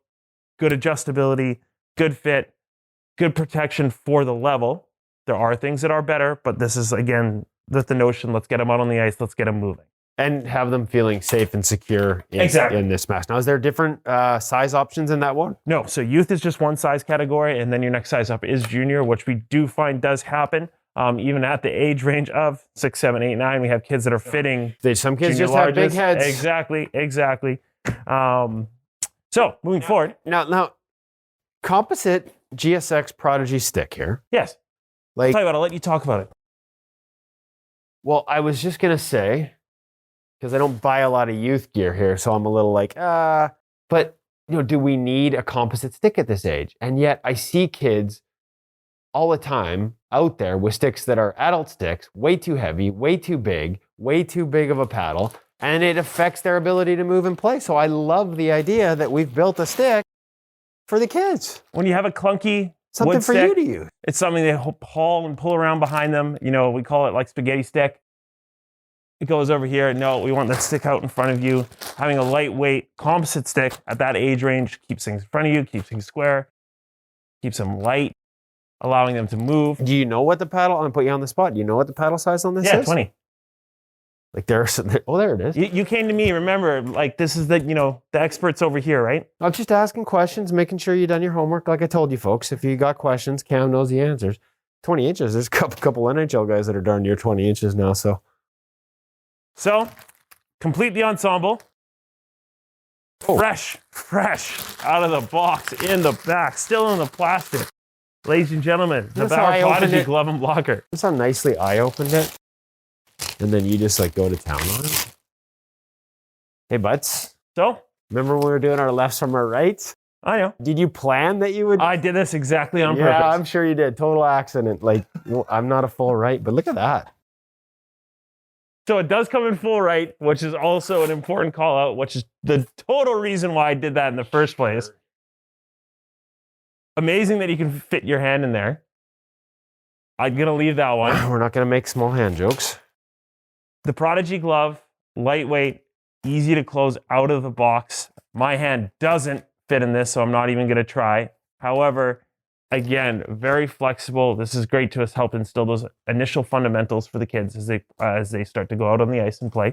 good adjustability, good fit, good protection for the level. There are things that are better, but this is, again, the notion, let's get them out on the ice, let's get them moving. And have them feeling safe and secure in this mask. Now, is there different size options in that one? No. So youth is just one size category, and then your next size up is junior, which we do find does happen. Even at the age range of 6, 7, 8, 9, we have kids that are fitting. Some kids just have big heads. Exactly. So moving forward. Now, composite GSX Prodigy stick here. Yes. I'll tell you what, I'll let you talk about it. Well, I was just going to say, because I don't buy a lot of youth gear here, so I'm a little like, but do we need a composite stick at this age? And yet I see kids all the time out there with sticks that are adult sticks, way too heavy, way too big of a paddle, and it affects their ability to move and play. So I love the idea that we've built a stick for the kids. When you have a clunky something wood for stick, you to use. It's something they haul and pull around behind them. We call it like spaghetti stick. It goes over here. No, we want that stick out in front of you. Having a lightweight composite stick at that age range keeps things in front of you, keeps things square, keeps them light, allowing them to move. Do you know what the paddle, I'm going to put you on the spot. Do you know what the paddle size on this is? Yeah, 20. Like there it is. You came to me, remember, like this is the experts over here, right? I'm just asking questions, making sure you've done your homework. Like I told you folks, if you got questions, Cam knows the answers. 20 inches, there's a couple NHL guys that are darn near 20 inches now, So, complete the ensemble. Fresh out of the box, in the back, still in the plastic. Ladies and gentlemen, the Bauer Prodigy glove and blocker. That's how nicely I opened it. And then you just go to town on it. Hey, Butts. So? Remember when we were doing our lefts from our rights? I know. Did you plan that you would? I did this exactly on purpose. Yeah, I'm sure you did. Total accident. I'm not a full right, but look at that. So it does come in full right, which is also an important call out, which is the total reason why I did that in the first place. Amazing that you can fit your hand in there. I'm going to leave that one. We're not going to make small hand jokes. The Prodigy glove, lightweight, easy to close out of the box. My hand doesn't fit in this, so I'm not even going to try. However, again, very flexible. This is great to help instill those initial fundamentals for the kids as they start to go out on the ice and play.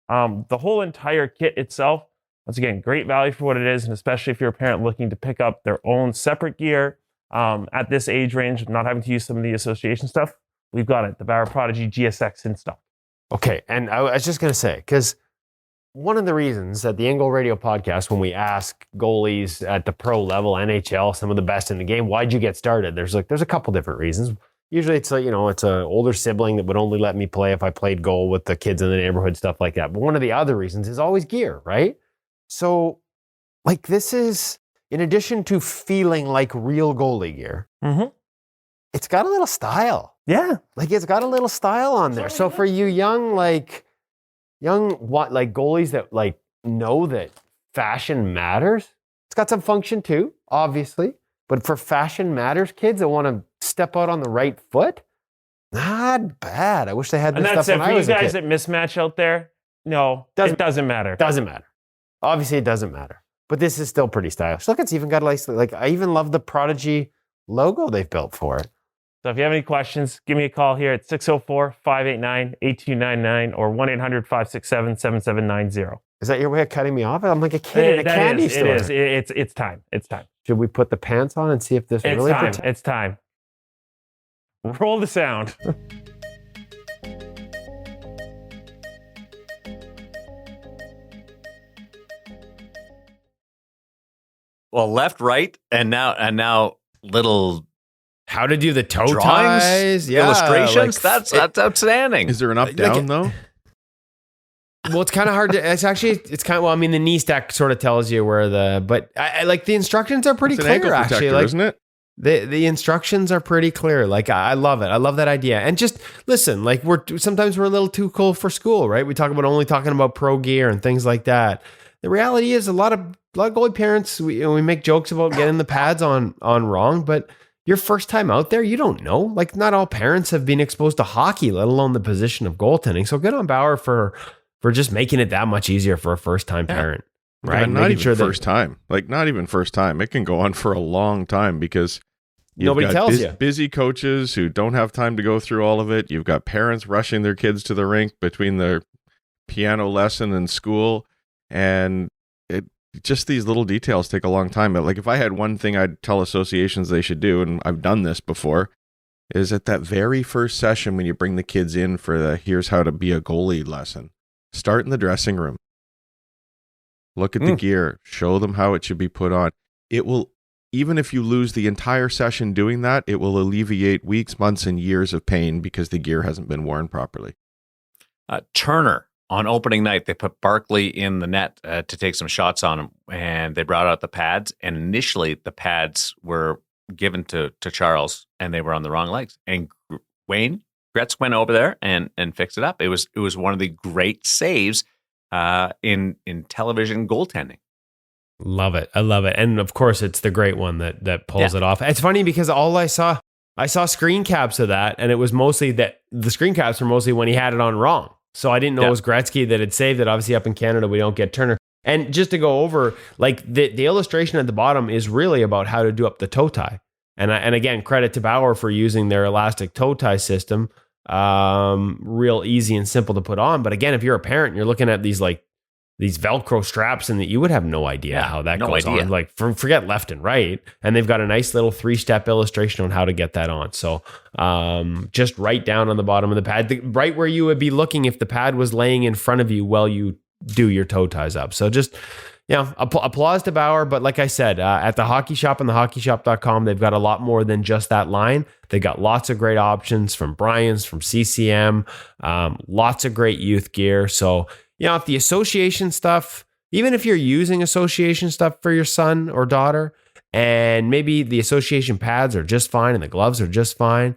The whole entire kit itself Once again, great value for what it is, and especially if you're a parent looking to pick up their own separate gear at this age range, not having to use some of the association stuff, we've got it. The Bauer Prodigy GSX in stock. Okay, and I was just going to say, because one of the reasons that the Angle Radio podcast, when we ask goalies at the pro level, NHL, some of the best in the game, why'd you get started? There's a couple different reasons. Usually it's it's an older sibling that would only let me play if I played goal with the kids in the neighborhood, stuff like that. But one of the other reasons is always gear, right? So like this is, in addition to feeling like real goalie gear, it's got a little style. Yeah. Like it's got a little style on there. So for you young goalies that like know that fashion matters, it's got some function too, obviously. But for fashion matters kids that want to step out on the right foot, not bad. I wish they had this stuff when I was a kid. For you guys that mismatch out there, no, it doesn't matter. Doesn't matter. Obviously, it doesn't matter. But this is still pretty stylish. Look, it's even got like I even love the Prodigy logo they've built for it. So if you have any questions, give me a call here at 604-589-8299 or 1-800-567-7790. Is that your way of cutting me off? I'm like a kid in a candy store. It is. It's time. It's time. Should we put the pants on and see if this really protects? It's time. Roll the sound. Well, left, right, and now little how to do the toe drawings, ties, illustrations. That's outstanding. Is there an up down though? Well, it's kind of hard to. It's kind of. Well, I mean, the knee stack sort of tells you where but I like the instructions are pretty clear. Actually, like, isn't it? The instructions are pretty clear. Like I love it. I love that idea. And just listen, like sometimes we're a little too cool for school, right? We talk about only talking about pro gear and things like that. The reality is a lot of goalie parents, we make jokes about getting the pads on wrong, but your first time out there, you don't know. Like not all parents have been exposed to hockey, let alone the position of goaltending. So good on Bauer for just making it that much easier for a first time parent. Right? Yeah, not even first time. Like not even first time. It can go on for a long time because nobody tells you. Busy coaches who don't have time to go through all of it. You've got parents rushing their kids to the rink between their piano lesson and school. And just these little details take a long time. But like if I had one thing I'd tell associations they should do, and I've done this before, is at that very first session when you bring the kids in for the here's how to be a goalie lesson, start in the dressing room. Look at the gear. Show them how it should be put on. It will, even if you lose the entire session doing that, it will alleviate weeks, months, and years of pain because the gear hasn't been worn properly. Turner. On opening night, they put Barkley in the net to take some shots on him, and they brought out the pads. And initially, the pads were given to Charles, and they were on the wrong legs. And Wayne Gretz went over there and fixed it up. It was one of the great saves in television goaltending. Love it. I love it. And of course, it's the great one that pulls it off. It's funny because I saw screen caps of that, and it was mostly that the screen caps were mostly when he had it on wrong. So I didn't know it was Gretzky that had saved it. Obviously, up in Canada, we don't get Turner. And just to go over, like the illustration at the bottom is really about how to do up the toe tie. And again, credit to Bauer for using their elastic toe tie system. Real easy and simple to put on. But again, if you're a parent, and you're looking at these Velcro straps, and that you would have no idea how that goes on. Like forget left and right. And they've got a nice little 3-step illustration on how to get that on. So just right down on the bottom of the pad, right where you would be looking if the pad was laying in front of you while you do your toe ties up. So just, applause to Bauer. But like I said, at the Hockey Shop and thehockeyshop.com, they've got a lot more than just that line. They got lots of great options from Brian's, from CCM, lots of great youth gear. So, if the association stuff, even if you're using association stuff for your son or daughter, and maybe the association pads are just fine and the gloves are just fine,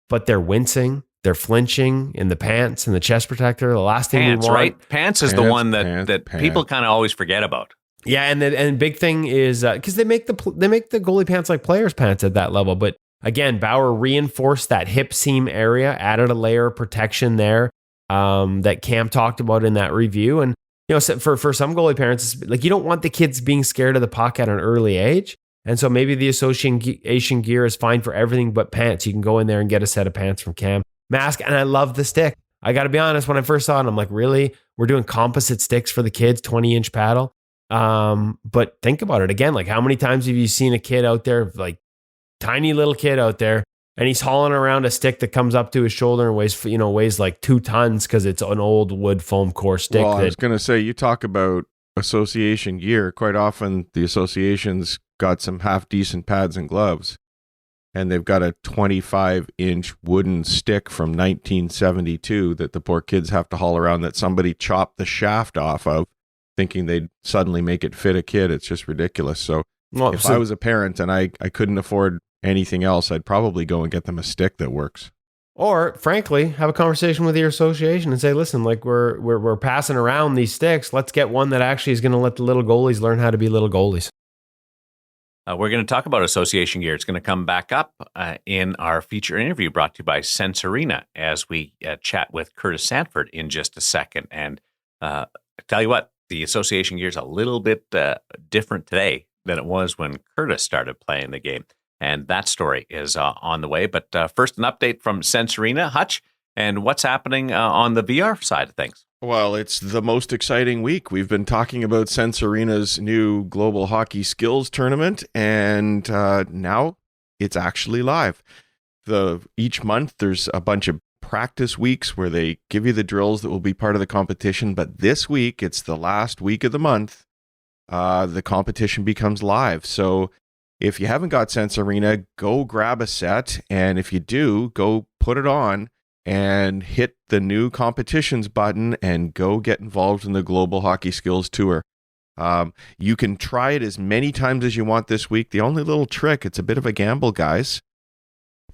but they're wincing, they're flinching in the pants and the chest protector, the last thing we want. Right? Pants is the one that people kind of always forget about. Yeah, and big thing is because they make the goalie pants like players' pants at that level. But again, Bauer reinforced that hip seam area, added a layer of protection there. That Cam talked about in that review. And, for some goalie parents, it's like you don't want the kids being scared of the puck at an early age. And so maybe the association gear is fine for everything but pants. You can go in there and get a set of pants from Cam. Mask, and I love the stick. I got to be honest, when I first saw it, I'm like, really? We're doing composite sticks for the kids, 20-inch paddle? But think about it again. Like, how many times have you seen a kid out there, like tiny little kid out there, and he's hauling around a stick that comes up to his shoulder and weighs like 2 tons because it's an old wood foam core stick. Well, I was going to say, you talk about association gear. Quite often, the associations got some half decent pads and gloves, and they've got a 25-inch wooden stick from 1972 that the poor kids have to haul around that somebody chopped the shaft off of, thinking they'd suddenly make it fit a kid. It's just ridiculous. So if I was a parent and I couldn't afford anything else, I'd probably go and get them a stick that works. Or, frankly, have a conversation with your association and say, listen, like we're passing around these sticks. Let's get one that actually is going to let the little goalies learn how to be little goalies. We're going to talk about association gear. It's going to come back up in our feature interview brought to you by Sense Arena as we chat with Curtis Sanford in just a second. And I tell you what, the association gear is a little bit different today than it was when Curtis started playing the game. And that story is on the way. But first, an update from Sense Arena. Hutch, and what's happening on the VR side of things? Well, it's the most exciting week. We've been talking about Sense Arena's new Global Hockey Skills Tournament, and now it's actually live. Each month, there's a bunch of practice weeks where they give you the drills that will be part of the competition. But this week, it's the last week of the month. The competition becomes live. So if you haven't got Sense Arena, go grab a set. And if you do, go put it on and hit the new competitions button and go get involved in the Global Hockey Skills Tour. You can try it as many times as you want this week. The only little trick, it's a bit of a gamble, guys.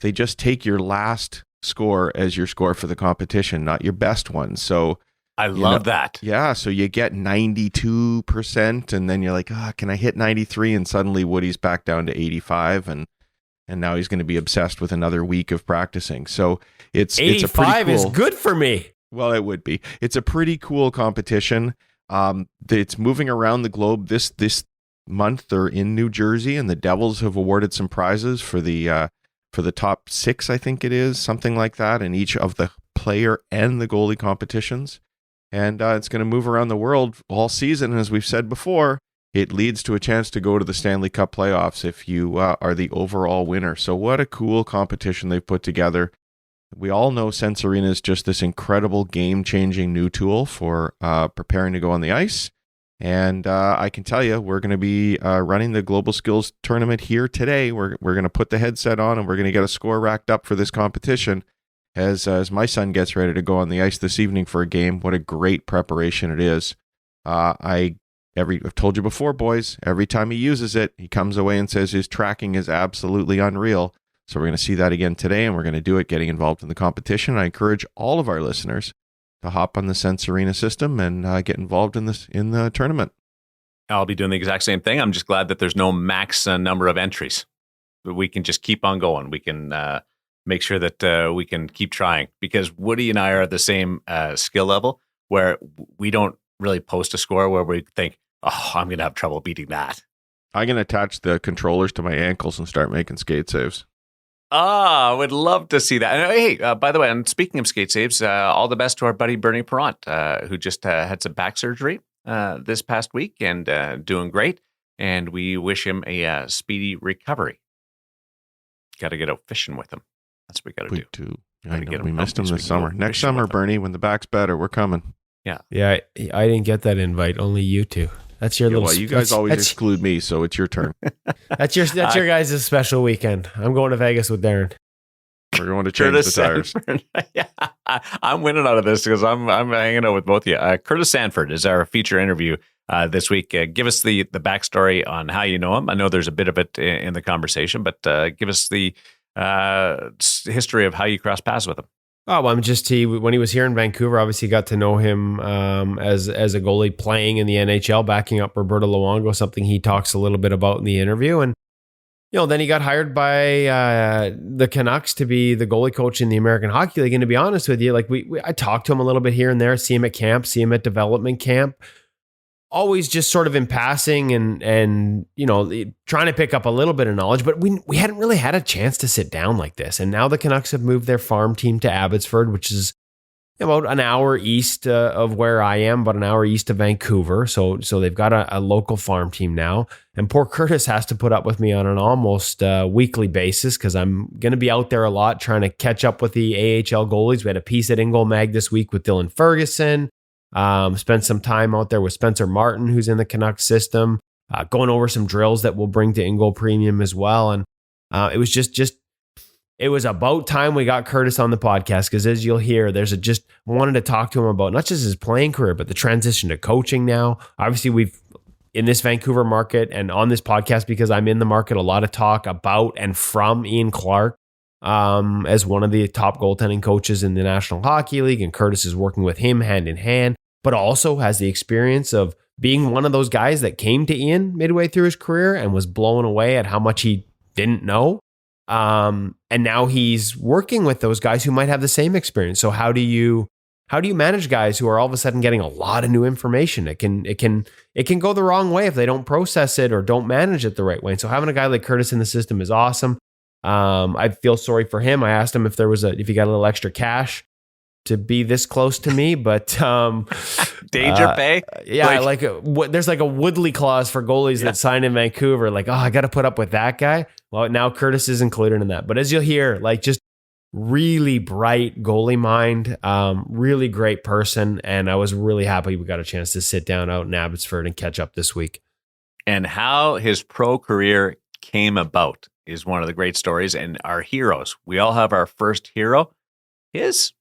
They just take your last score as your score for the competition, not your best one. So I love that. Yeah, so you get 92%, and then you're like, can I hit 93? And suddenly Woody's back down to 85, and now he's going to be obsessed with another week of practicing. So it's 85 is good for me. Well, it would be. It's a pretty cool competition. It's moving around the globe. This month they're in New Jersey, and the Devils have awarded some prizes for the top 6, I think it is, something like that, in each of the player and the goalie competitions. And it's going to move around the world all season. And as we've said before, it leads to a chance to go to the Stanley Cup playoffs if you are the overall winner. So what a cool competition they've put together. We all know Sense Arena is just this incredible game-changing new tool for preparing to go on the ice. And I can tell you, we're going to be running the Global Skills Tournament here today. We're going to put the headset on, and we're going to get a score racked up for this competition. As my son gets ready to go on the ice this evening for a game. What a great preparation it is. I've told you before, boys, every time he uses it, he comes away and says his tracking is absolutely unreal. So we're going to see that again today, and we're going to do it getting involved in the competition. I encourage all of our listeners to hop on the Sense Arena system and get involved in the tournament. I'll be doing the exact same thing. I'm just glad that there's no max number of entries. We can just keep on going. We can make sure that we can keep trying, because Woody and I are at the same skill level where we don't really post a score where we think, I'm going to have trouble beating that. I'm going to attach the controllers to my ankles and start making skate saves. I would love to see that. And hey, by the way, and speaking of skate saves, all the best to our buddy Bernie Perrant, who just had some back surgery this past week and doing great. And we wish him a speedy recovery. Got to get out fishing with him. That's what we got to do. I know. We missed him this summer. Next summer, Bernie, when the back's better, we're coming. Yeah. Yeah, I didn't get that invite. Only you two. That's your little. Well, you guys always exclude me, so it's your turn. That's your guys' special weekend. I'm going to Vegas with Darren. We're going to change the tires. Yeah, I'm winning out of this because I'm hanging out with both of you. Curtis Sanford is our feature interview this week. Give us the backstory on how you know him. I know there's a bit of it in the conversation, but give us the history of how you cross paths with him. Oh, well, when he was here in Vancouver, obviously got to know him as a goalie playing in the NHL, backing up Roberto Luongo, something he talks a little bit about in the interview. And, then he got hired by the Canucks to be the goalie coach in the American Hockey League. And to be honest with you, I talked to him a little bit here and there, see him at camp, see him at development camp. Always just sort of in passing and trying to pick up a little bit of knowledge, but we hadn't really had a chance to sit down like this. And now the Canucks have moved their farm team to Abbotsford, which is about an hour east of where I am, about an hour east of Vancouver. So they've got a local farm team now. And poor Curtis has to put up with me on an almost weekly basis because I'm going to be out there a lot trying to catch up with the AHL goalies. We had a piece at Ingol Mag this week with Dylan Ferguson. Spent some time out there with Spencer Martin, who's in the Canucks system, going over some drills that we'll bring to Ingol Premium as well. And it was it was about time we got Curtis on the podcast because, as you'll hear, wanted to talk to him about not just his playing career, but the transition to coaching now. Obviously, we've in this Vancouver market and on this podcast, because I'm in the market, a lot of talk about and from Ian Clark as one of the top goaltending coaches in the National Hockey League. And Curtis is working with him hand in hand, but also has the experience of being one of those guys that came to Ian midway through his career and was blown away at how much he didn't know. And now he's working with those guys who might have the same experience. So how do you manage guys who are all of a sudden getting a lot of new information? It can go the wrong way if they don't process it or don't manage it the right way. And so having a guy like Curtis in the system is awesome. I feel sorry for him. I asked him if he got a little extra cash to be this close to me, but danger pay. Yeah, there's like a Woodley clause for goalies that sign in Vancouver. Like, I got to put up with that guy. Well, now Curtis is included in that. But as you'll hear, just really bright goalie mind, really great person, and I was really happy we got a chance to sit down out in Abbotsford and catch up this week. And how his pro career came about is one of the great stories. And our heroes, we all have our first hero. His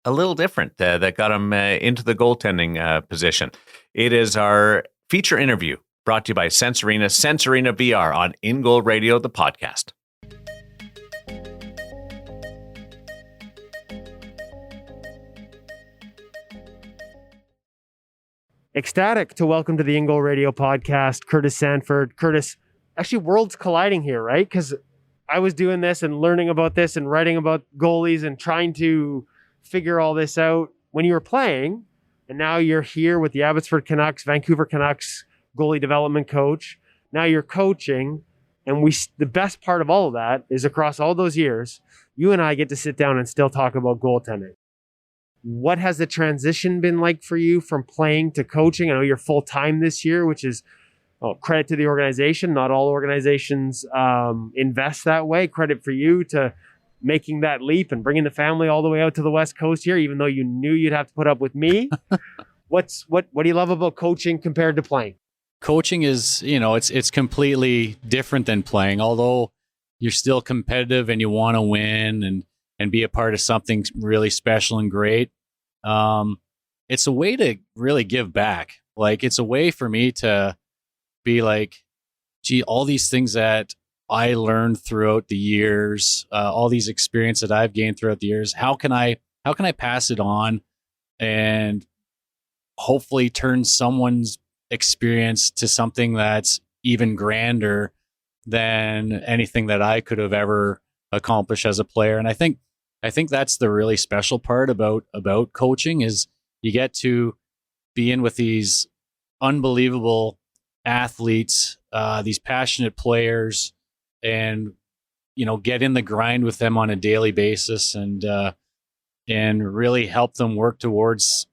a little different that got him into the goaltending position. It is our feature interview brought to you by Sense Arena VR on In Goal Radio, the podcast. Ecstatic to welcome to the In Goal Radio podcast, Curtis Sanford. Curtis, actually worlds colliding here, right? Because I was doing this and learning about this and writing about goalies and trying to figure all this out when you were playing, and now you're here with the Abbotsford Canucks, Vancouver Canucks goalie development coach. Now you're coaching, and the best part of all of that is across all those years, you and I get to sit down and still talk about goaltending. What has the transition been like for you from playing to coaching? I know you're full-time this year, which is credit to the organization. Not all organizations invest that way. Credit for you to making that leap and bringing the family all the way out to the West Coast here, even though you knew you'd have to put up with me. What do you love about coaching compared to playing? Coaching is, it's completely different than playing, although you're still competitive and you want to win and be a part of something really special and great. It's a way to really give back. Like, it's a way for me to be like, gee, all these things that I learned throughout the years, all these experiences that I've gained throughout the years, how can I pass it on and hopefully turn someone's experience to something that's even grander than anything that I could have ever accomplished as a player. And I think that's the really special part about coaching is you get to be in with these unbelievable athletes, these passionate players, and get in the grind with them on a daily basis and really help them work towards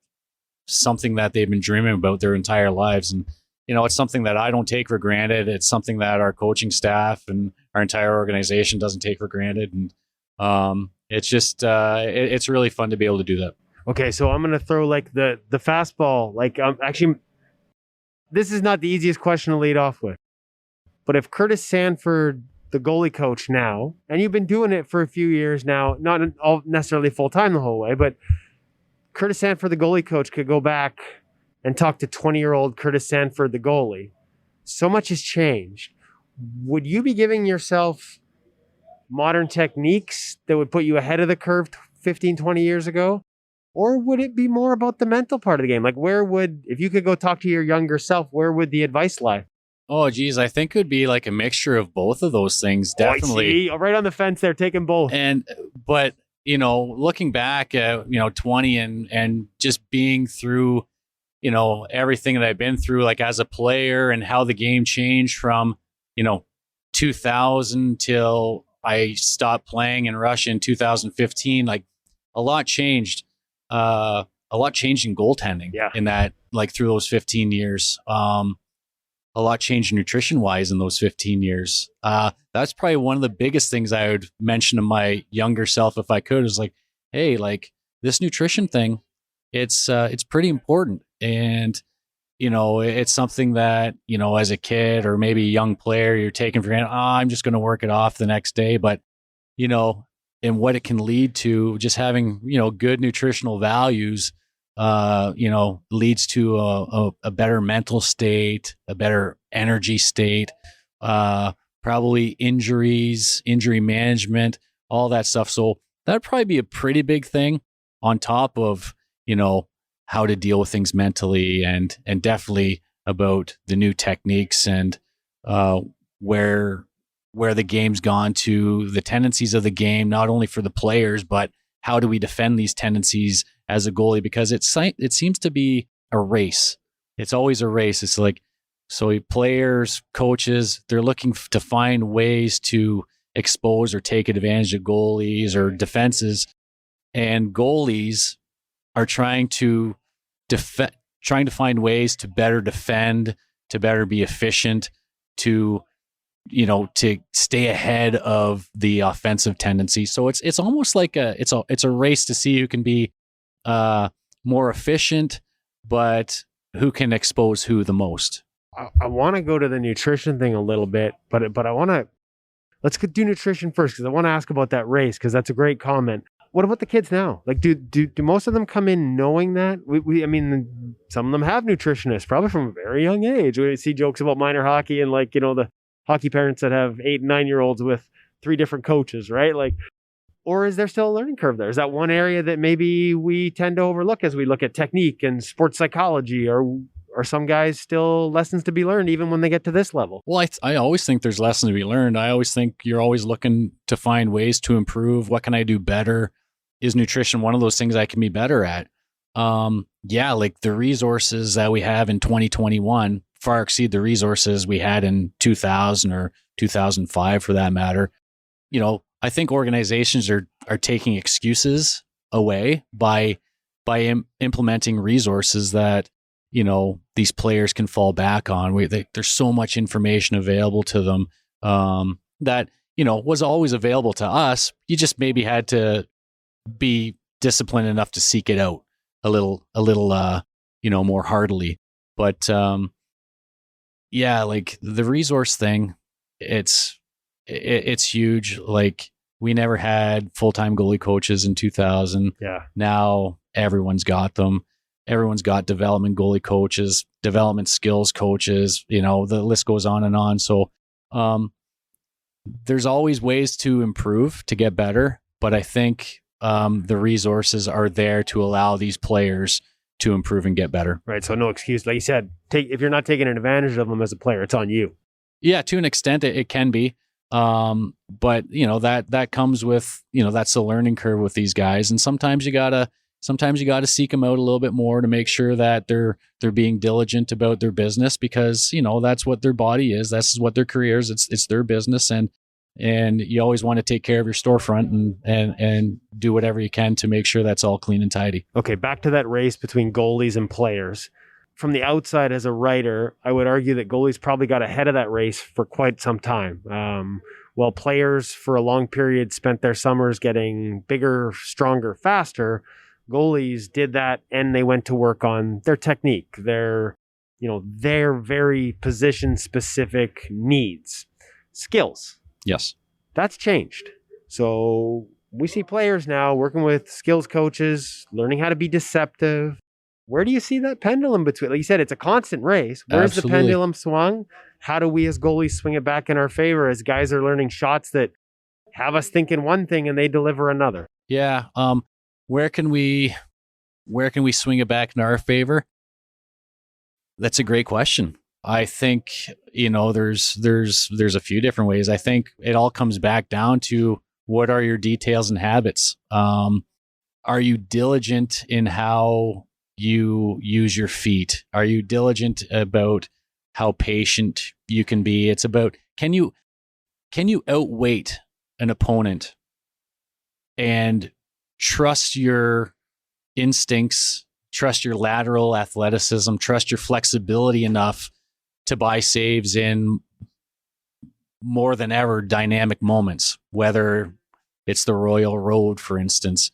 something that they've been dreaming about their entire lives. And it's something that I don't take for granted. It's something that our coaching staff and our entire organization doesn't take for granted. And it's just it's really fun to be able to do that. Okay, so I'm gonna throw the fastball. Actually, this is not the easiest question to lead off with, but if Curtis Sanford, the goalie coach now, and you've been doing it for a few years now, not all necessarily full time the whole way, but Curtis Sanford, the goalie coach, could go back and talk to 20-year-old Curtis Sanford, the goalie. So much has changed. Would you be giving yourself modern techniques that would put you ahead of the curve 15, 20 years ago? Or would it be more about the mental part of the game? If you could go talk to your younger self, where would the advice lie? Oh, geez, I think it would be like a mixture of both of those things. Definitely. Right on the fence there, taking both. But looking back at, 20 and just being through, everything that I've been through, like as a player and how the game changed from, 2000 till I stopped playing in Russia in 2015, like a lot changed. a lot changed in goaltending in that, like through those 15 years. A lot changed nutrition wise in those 15 years. That's probably one of the biggest things I would mention to my younger self if I could, is like, hey, like this nutrition thing, it's pretty important. And, you know, it's something that, you know, as a kid or maybe a young player, you're taking for granted. I'm just going to work it off the next day. But, you know, and what it can lead to, just having, you know, good nutritional values, you know, leads to a better mental state, a better energy state, probably injury management, all that stuff. So that'd probably be a pretty big thing on top of, you know, how to deal with things mentally, and definitely about the new techniques and where the game's gone to, the tendencies of the game, not only for the players, but how do we defend these tendencies as a goalie? Because it seems to be a race. It's always a race. It's like, so players, coaches, they're looking to find ways to expose or take advantage of goalies or defenses, and goalies are trying to find ways to better defend, to better be efficient, to, you know, to stay ahead of the offensive tendency. So it's almost like it's a race to see who can be more efficient, but who can expose who the most. I want to go to the nutrition thing a little bit, but let's do nutrition first, because I want to ask about that race, because that's a great comment. What about the kids now? Like, do most of them come in knowing that? I mean, some of them have nutritionists, probably from a very young age. We see jokes about minor hockey and, like, you know, the hockey parents that have 8 and 9-year-olds with 3 different coaches, right? Like, or is there still a learning curve there? Is that one area that maybe we tend to overlook as we look at technique and sports psychology, or are some guys still lessons to be learned even when they get to this level? Well, I always think there's lessons to be learned. I always think you're always looking to find ways to improve. What can I do better? Is nutrition one of those things I can be better at? Yeah, like the resources that we have in 2021 far exceed the resources we had in 2000 or 2005 for that matter. You know, I think organizations are taking excuses away by implementing resources that, you know, these players can fall back on. There's so much information available to them that, you know, was always available to us. You just maybe had to be disciplined enough to seek it out a little, you know, more heartily. But yeah, like the resource thing, it's huge. Like, we never had full-time goalie coaches in 2000. Yeah. Now everyone's got them. Everyone's got development goalie coaches, development skills coaches, you know, the list goes on and on. So there's always ways to improve, to get better. But I think the resources are there to allow these players to improve and get better. Right. So no excuse. Like you said, if you're not taking advantage of them as a player, it's on you. Yeah, to an extent it can be. But you know, that comes with, you know, that's the learning curve with these guys. And sometimes you gotta seek them out a little bit more to make sure that they're being diligent about their business, because, you know, that's what their body is. That's what their career is. It's their business. And you always want to take care of your storefront and do whatever you can to make sure that's all clean and tidy. Okay, back to that race between goalies and players. From the outside as a writer, I would argue that goalies probably got ahead of that race for quite some time. While players for a long period spent their summers getting bigger, stronger, faster, goalies did that, and they went to work on their technique, their very position specific needs, skills. Yes. That's changed. So we see players now working with skills coaches, learning how to be deceptive. Where do you see that pendulum between? Like you said, it's a constant race. Where's Absolutely. the pendulum swung? How do we as goalies swing it back in our favor as guys are learning shots that have us thinking one thing and they deliver another? Yeah. Where can we swing it back in our favor? That's a great question. I think, you know, there's a few different ways. I think it all comes back down to, what are your details and habits? Are you diligent in how you use your feet? Are you diligent about how patient you can be? It's about, can you outweight an opponent and trust your instincts, trust your lateral athleticism, trust your flexibility enough to buy saves in more than ever dynamic moments, whether it's the Royal Road, for instance.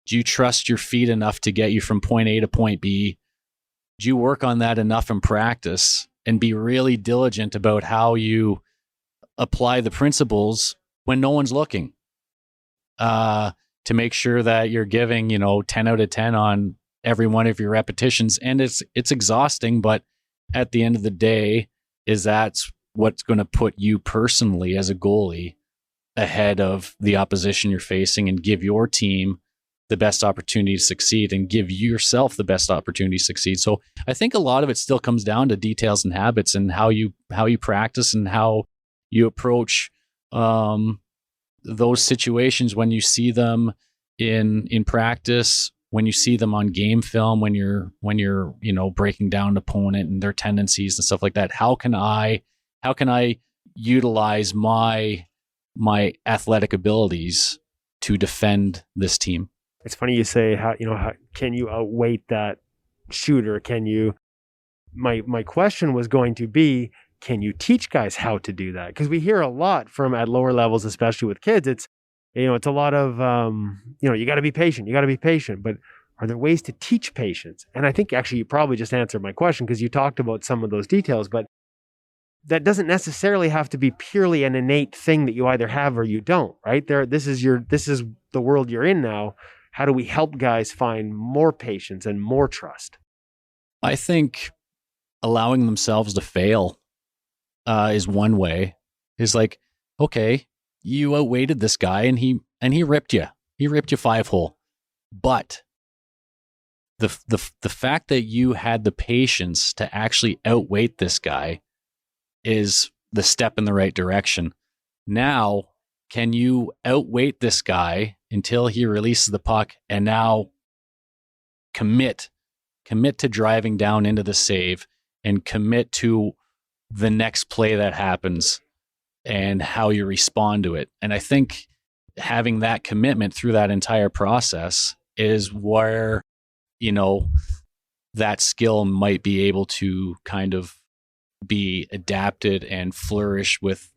Do you trust your feet enough to get you from point A to point B? Do you work on that enough in practice and be really diligent about how you apply the principles when no one's looking, to make sure that you're giving, 10 out of 10 on every one of your repetitions? And it's exhausting, but at the end of the day, that's what's going to put you personally as a goalie ahead of the opposition you're facing and give your team the best opportunity to succeed and give yourself the best opportunity to succeed. So I think a lot of it still comes down to details and habits and how you practice and how you approach those situations when you see them in practice, when you see them on game film, when you're breaking down an opponent and their tendencies and stuff like that. How can I utilize my athletic abilities to defend this team? It's funny you say how can you outweight that shooter? Can you? My question was going to be, can you teach guys how to do that? Because we hear a lot from at lower levels, especially with kids. It's a lot of you got to be patient. You got to be patient. But are there ways to teach patience? And I think actually you probably just answered my question because you talked about some of those details. But that doesn't necessarily have to be purely an innate thing that you either have or you don't. Right there. This is the world you're in now. How do we help guys find more patience and more trust? I think allowing themselves to fail is one way. Is like, okay, you outweighted this guy and he ripped you. He ripped you 5-hole. But the fact that you had the patience to actually outweight this guy is the step in the right direction. Now, can you outweight this guy until he releases the puck and now commit to driving down into the save and commit to the next play that happens and how you respond to it? And I think having that commitment through that entire process is where, that skill might be able to kind of be adapted and flourish with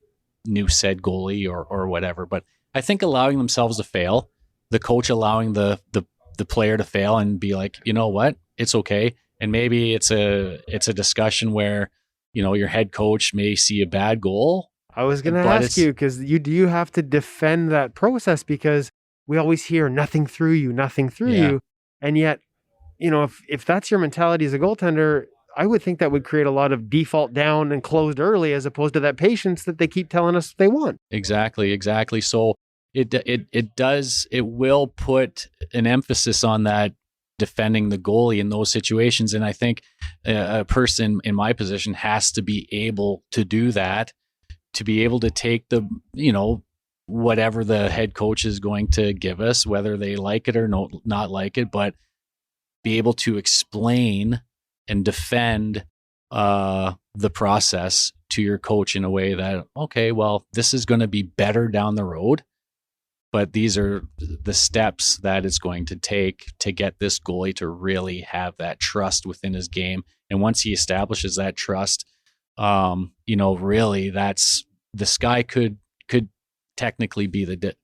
new said goalie or whatever. But I think allowing themselves to fail, the coach allowing the player to fail and be like, you know what, it's okay. And maybe it's a discussion where, your head coach may see a bad goal. I was going to ask you, because do you have to defend that process? Because we always hear nothing through you. And yet, if that's your mentality as a goaltender, I would think that would create a lot of default down and closed early, as opposed to that patience that they keep telling us they want. Exactly. So it will put an emphasis on that, defending the goalie in those situations. And I think a person in my position has to be able to do that, to be able to take the, whatever the head coach is going to give us, whether they like it or not like it, but be able to explain and defend the process to your coach in a way that, okay, well, this is going to be better down the road, but these are the steps that it's going to take to get this goalie to really have that trust within his game. And once he establishes that trust, really that's the sky could technically be the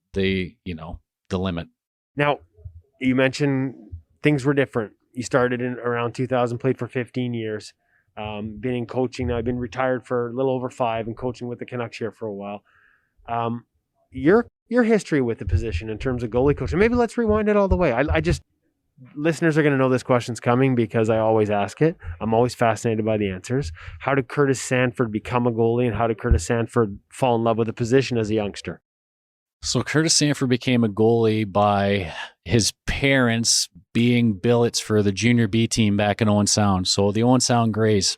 limit. Now, you mentioned things were different. You started in around 2000, played for 15 years, been in coaching now. I've been retired for a little over 5 and coaching with the Canucks here for a while. Your history with the position in terms of goalie coaching, maybe let's rewind it all the way. I just, listeners are going to know this question's coming because I always ask it. I'm always fascinated by the answers. How did Curtis Sanford become a goalie, and how did Curtis Sanford fall in love with the position as a youngster? So Curtis Sanford became a goalie by his parents being billets for the junior B team back in Owen Sound. So the Owen Sound Grays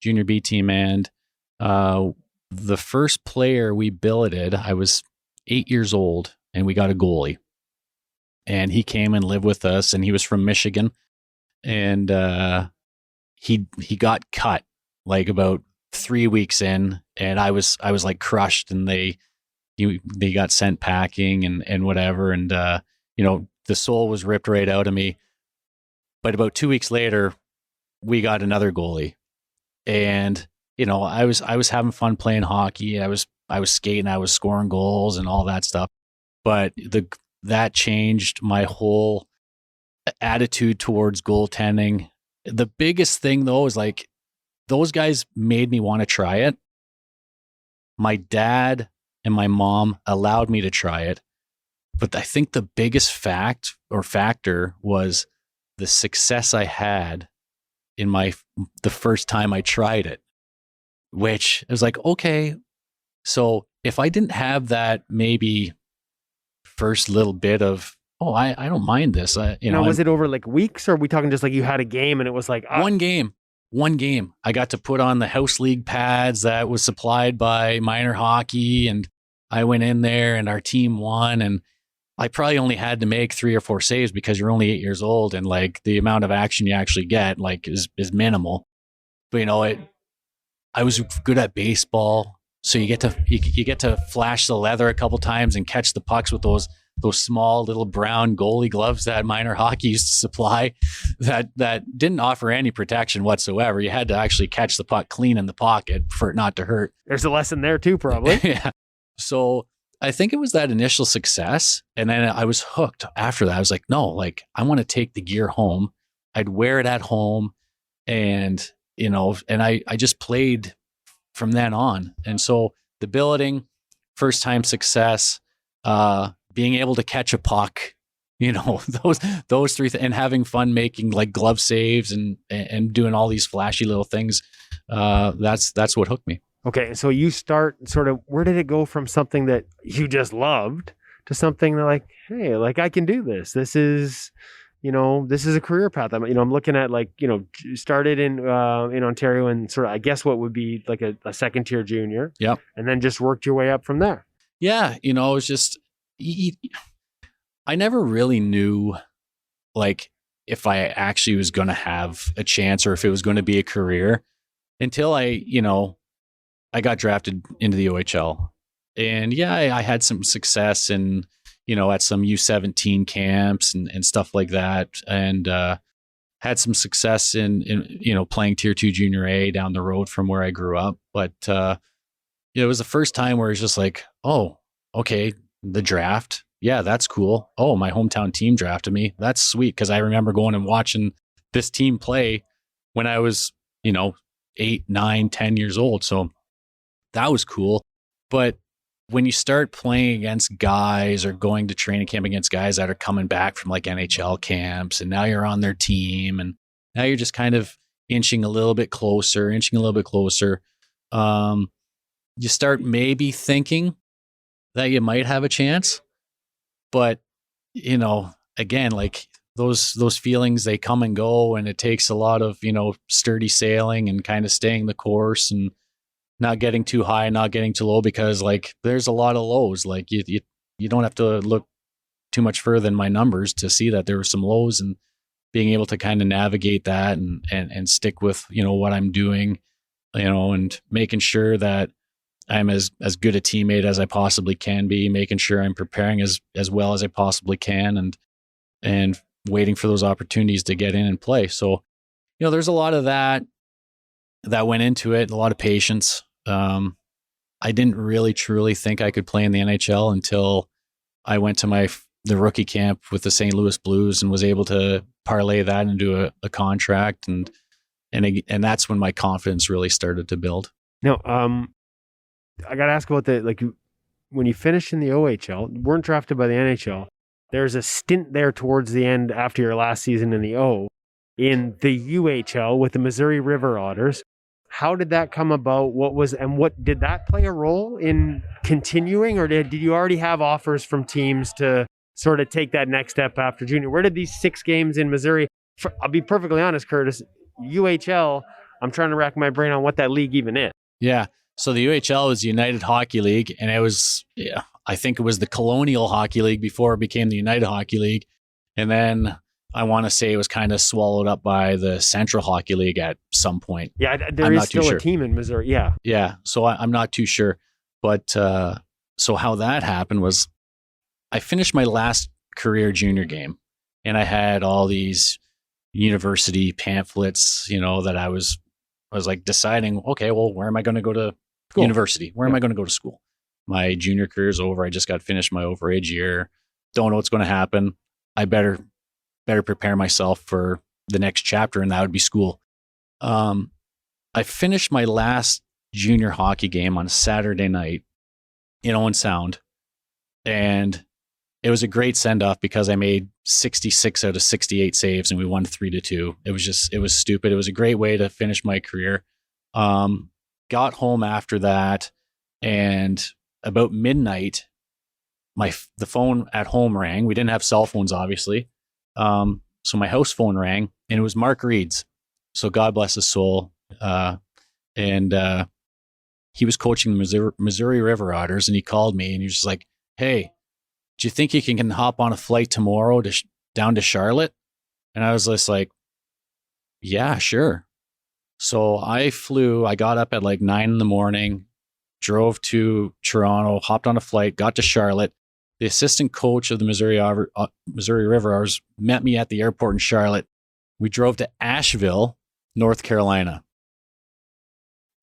junior B team. And the first player we billeted, I was 8 years old, and we got a goalie. And he came and lived with us, and he was from Michigan. And he got cut like about 3 weeks in, and I was like crushed, and they got sent packing and whatever. And, the soul was ripped right out of me. But about 2 weeks later, we got another goalie, and I was having fun playing hockey. I was skating, I was scoring goals and all that stuff. But that changed my whole attitude towards goaltending. The biggest thing though is like those guys made me want to try it. My dad and my mom allowed me to try it. But I think the biggest factor was the success I had in the first time I tried it, which was like, okay, so if I didn't have that maybe first little bit of, I don't mind this. Was it over like weeks, or are we talking just like you had a game and it was like one game? I got to put on the house league pads that was supplied by minor hockey, and I went in there and our team won, and I probably only had to make 3 or 4 saves because you're only 8 years old, and like the amount of action you actually get like is minimal. But I was good at baseball, so you get to flash the leather a couple times and catch the pucks with those small little brown goalie gloves that minor hockey used to supply that didn't offer any protection whatsoever. You had to actually catch the puck clean in the pocket for it not to hurt. There's a lesson there too, probably. Yeah. So I think it was that initial success. And then I was hooked after that. I was like, no, like I want to take the gear home. I'd wear it at home, and, and I just played from then on. And so the billeting, first time success, being able to catch a puck, those 3 things, and having fun making like glove saves and doing all these flashy little things. That's what hooked me. Okay. So you start sort of, where did it go from something that you just loved to something that like, hey, like I can do this. This is a career path. I'm looking at started in Ontario and sort of, I guess what would be like a second tier junior. Yep. And then just worked your way up from there. Yeah. It was just, I never really knew like if I actually was going to have a chance or if it was going to be a career until I got drafted into the OHL. And yeah, I had some success in, at some U17 camps and stuff like that. And had some success in playing Tier 2 Junior A down the road from where I grew up. But it was the first time where it's just like, oh, okay, the draft. Yeah, that's cool. Oh, my hometown team drafted me. That's sweet. Because I remember going and watching this team play when I was, 8, 9, 10 years old. So that was cool. But when you start playing against guys or going to training camp against guys that are coming back from like NHL camps, and now you're on their team, and now you're just kind of inching a little bit closer, you start maybe thinking that you might have a chance. But, again, like those feelings, they come and go, and it takes a lot of, sturdy sailing and kind of staying the course and not getting too high, not getting too low, because like there's a lot of lows. Like you don't have to look too much further than my numbers to see that there were some lows, and being able to kind of navigate that and stick with, what I'm doing, and making sure that I'm as good a teammate as I possibly can be, making sure I'm preparing as well as I possibly can, and waiting for those opportunities to get in and play. So, there's a lot of that went into it, a lot of patience. I didn't really truly think I could play in the NHL until I went to the rookie camp with the St. Louis Blues and was able to parlay that into a contract. And that's when my confidence really started to build. Now, I got to ask about when you finished in the OHL, weren't drafted by the NHL. There's a stint there towards the end after your last season in the O in the UHL with the Missouri River Otters. How did that come about? What did that play a role in continuing, or did you already have offers from teams to sort of take that next step after junior? Where did these 6 games in Missouri, I'll be perfectly honest, Curtis, UHL, I'm trying to rack my brain on what that league even is. Yeah. So the UHL was the United Hockey League, and it was, I think it was the Colonial Hockey League before it became the United Hockey League. And then I want to say it was kind of swallowed up by the Central Hockey League at some point. Yeah, there is still a team in Missouri. Yeah. Yeah. So I'm not too sure. But so how that happened was I finished my last career junior game, and I had all these university pamphlets, that I was like deciding, okay, well, where am I going to go to university? Where am I going to go to school? My junior career is over. I just got finished my overage year. Don't know what's going to happen. I better prepare myself for the next chapter, and that would be school. I finished my last junior hockey game on Saturday night in Owen Sound, and it was a great send-off because I made 66 out of 68 saves and we won 3-2. It was stupid. It was a great way to finish my career. Got home after that, and about midnight, the phone at home rang. We didn't have cell phones, obviously. So my house phone rang, and it was Mark Reed's. So God bless his soul. And he was coaching the Missouri River Otters, and he called me, and he was just like, "Hey, do you think you can hop on a flight tomorrow down to Charlotte?" And I was just like, "Yeah, sure." So I got up at like 9 a.m, drove to Toronto, hopped on a flight, got to Charlotte. The assistant coach of the Missouri River Otters met me at the airport in Charlotte. We drove to Asheville, North Carolina.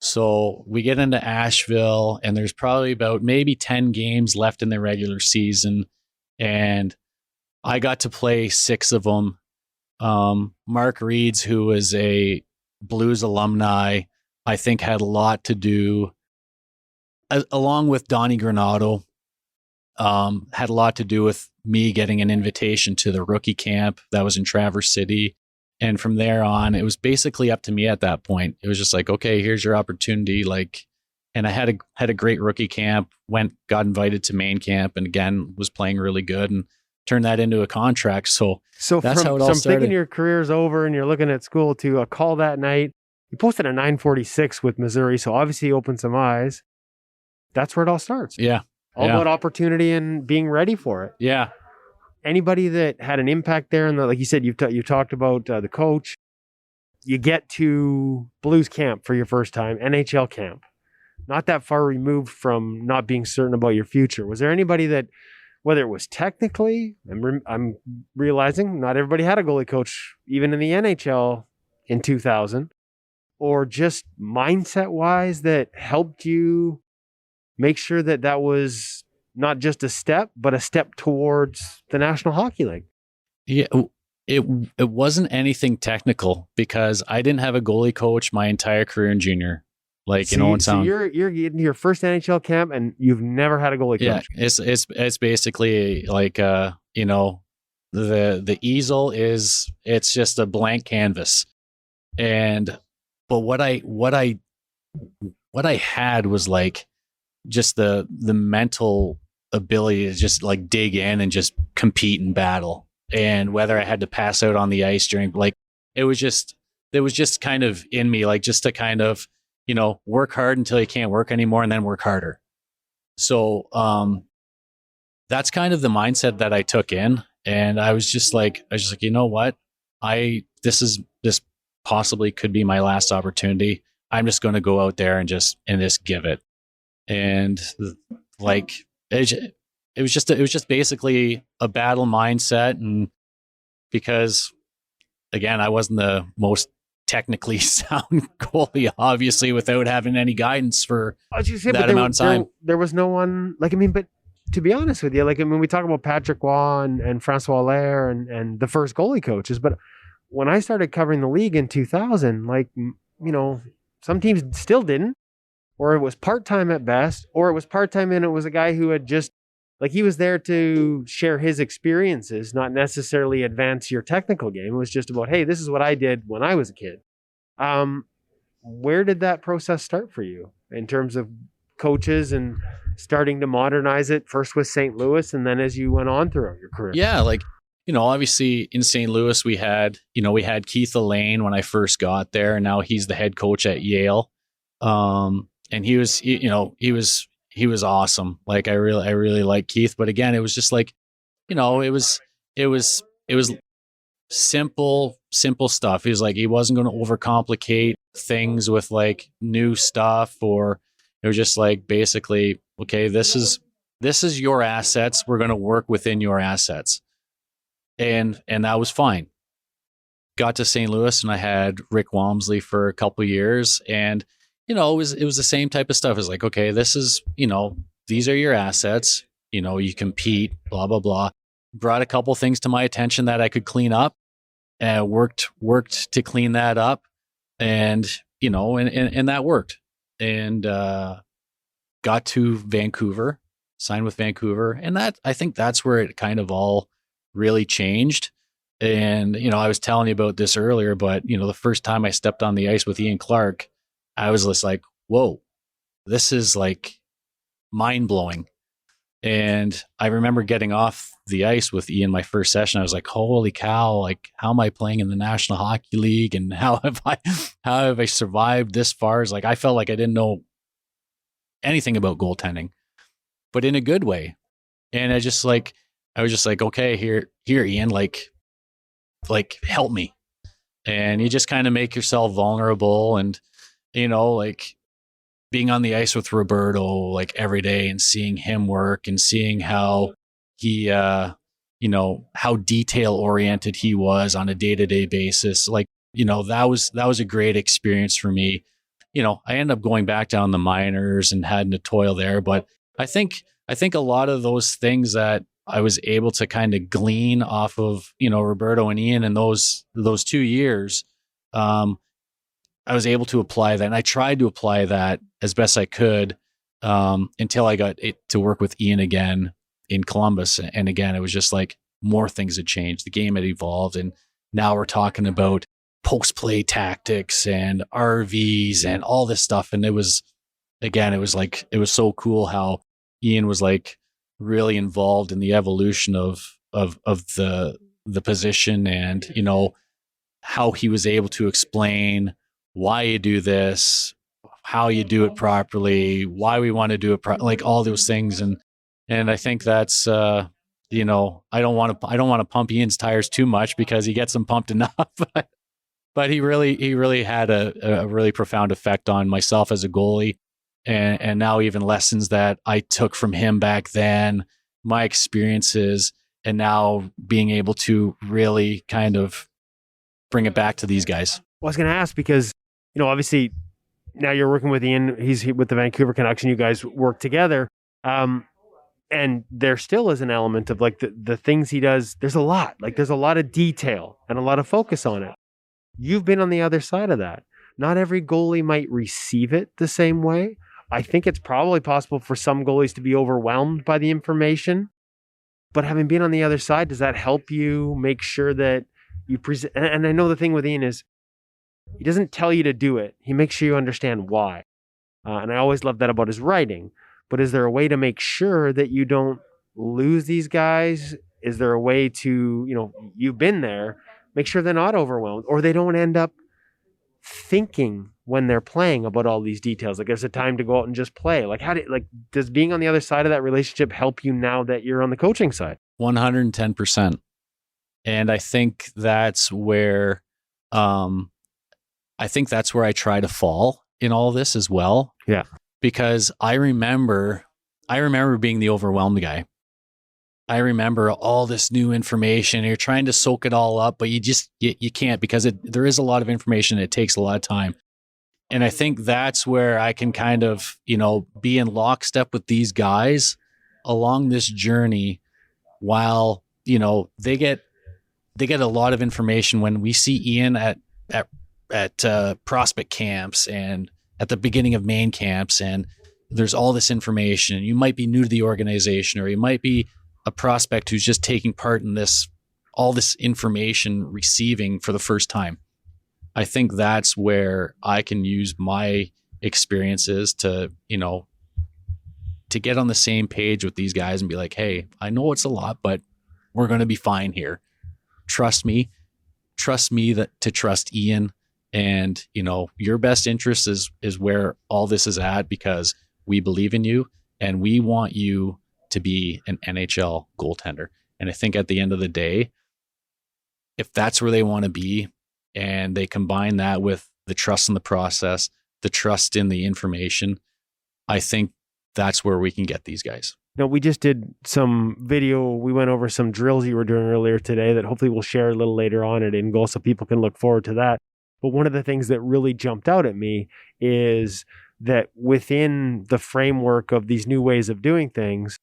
So we get into Asheville, and there's probably about maybe 10 games left in the regular season. And I got to play 6 of them. Mark Reeds, who was a Blues alumni, I think had a lot to do, along with Donnie Granato, had a lot to do with me getting an invitation to the rookie camp that was in Traverse City. And from there on, it was basically up to me at that point. It was just like, okay, here's your opportunity. And I had a great rookie camp, got invited to main camp, and again, was playing really good and turned that into a contract. So that's how it all started. So thinking your career's over and you're looking at school to a call that night, you posted a 946 with Missouri. So obviously you opened some eyes. That's where it all starts. Yeah. All about opportunity and being ready for it. Yeah. Anybody that had an impact there, and like you said, you talked about the coach. You get to Blues camp for your first time, NHL camp, not that far removed from not being certain about your future. Was there anybody that, whether it was technically, I'm realizing not everybody had a goalie coach, even in the NHL in 2000, or just mindset wise that helped you make sure that was not just a step, but a step towards the National Hockey League? Yeah, it wasn't anything technical because I didn't have a goalie coach my entire career in junior. Owen Sound. So you're getting your first NHL camp and you've never had a goalie coach. Yeah, it's basically like the easel it's just a blank canvas. But what I had was like just the mental ability to just like dig in and just compete and battle. And whether I had to pass out on the ice during, it was just kind of in me, just to kind of, work hard until you can't work anymore and then work harder. So, that's kind of the mindset that I took in. And I was just like, you know what? This possibly could be my last opportunity. I'm just going to go out there and just give it. And it was just basically a battle mindset. And because again, I wasn't the most technically sound goalie, obviously, without having any guidance for that amount of time. There was no one, but to be honest with you, we talk about Patrick Waugh and Francois Allaire and the first goalie coaches, but when I started covering the league in 2000, some teams still didn't, or it was part-time at best, or it was part-time and it was a guy who had just, he was there to share his experiences, not necessarily advance your technical game. It was just about, hey, this is what I did when I was a kid. Where did that process start for you in terms of coaches and starting to modernize it, first with St. Louis and then as you went on throughout your career? Yeah, obviously in St. Louis we had Keith Elaine when I first got there, and now he's the head coach at Yale. And he was awesome. I really like Keith, but again, it was just it was simple stuff. He was he wasn't going to overcomplicate things with new stuff, or it was just basically, okay, this is your assets. We're going to work within your assets. And that was fine. got to St. Louis, and I had Rick Walmsley for a couple of years, and it was the same type of stuff. It's like, okay, this is, these are your assets. You compete, blah blah blah. Brought a couple things to my attention that I could clean up, and worked to clean that up, and and that worked, and got to Vancouver, signed with Vancouver, and I think that's where it kind of all really changed. And I was telling you about this earlier, but the first time I stepped on the ice with Ian Clark, I was just like, whoa, this is like mind blowing. And I remember getting off the ice with Ian my first session. I was like, holy cow, like, how am I playing in the National Hockey League? And how have I survived this far? It's like, I felt like I didn't know anything about goaltending, but in a good way. And I was just like, okay, here, Ian, like help me. And you just kind of make yourself vulnerable, and, like being on the ice with Roberto, like every day, and seeing him work, and seeing how he, how detail oriented he was on a day-to-day basis. Like, that was a great experience for me. I ended up going back down the minors and had to toil there. But I think a lot of those things that I was able to kind of glean off of, Roberto and Ian in those 2 years, I was able to apply that. And I tried to apply that as best I could until I got to work with Ian again in Columbus. And again, it was just like more things had changed. The game had evolved. And now we're talking about post-play tactics and RVs and all this stuff. And it was so cool how Ian was like really involved in the evolution of the position, and, how he was able to explain why you do this, how you do it properly, why we want to do it, like all those things. And I think that's, I don't want to pump Ian's tires too much because he gets them pumped enough, but he really had a really profound effect on myself as a goalie. And now even lessons that I took from him back then, my experiences, and now being able to really kind of bring it back to these guys. Well, I was going to ask because, obviously now you're working with Ian, he's with the Vancouver Canucks, and you guys work together. And there still is an element of like the things he does. There's a lot of detail and a lot of focus on it. You've been on the other side of that. Not every goalie might receive it the same way. I think it's probably possible for some goalies to be overwhelmed by the information. But having been on the other side, does that help you make sure that you present? And I know the thing with Ian is he doesn't tell you to do it. He makes sure you understand why. And I always love that about his writing. But is there a way to make sure that you don't lose these guys? Is there a way to, you've been there, make sure they're not overwhelmed or they don't end up thinking when they're playing about all these details? Like, there's a time to go out and just play. Like, does being on the other side of that relationship help you now that you're on the coaching side? 110%. And I think that's where, I try to fall in all this as well. Yeah. Because I remember being the overwhelmed guy. I remember all this new information. You're trying to soak it all up, but you can't, because there is a lot of information. It takes a lot of time. And I think that's where I can kind of, be in lockstep with these guys along this journey while, they get a lot of information. When we see Ian at prospect camps and at the beginning of main camps, and there's all this information. You might be new to the organization, or you might be a prospect who's just taking part in all this information receiving for the first time. I think that's where I can use my experiences to get on the same page with these guys and be like, hey, I know it's a lot, but we're going to be fine here. Trust me to trust Ian. And, your best interest is where all this is at, because we believe in you and we want you to be an NHL goaltender. And I think at the end of the day, if that's where they want to be, and they combine that with the trust in the process, the trust in the information, I think that's where we can get these guys. we just did some video. We went over some drills you were doing earlier today that hopefully we'll share a little later on at In Goal so people can look forward to that. But one of the things that really jumped out at me is that within the framework of these new ways of doing things,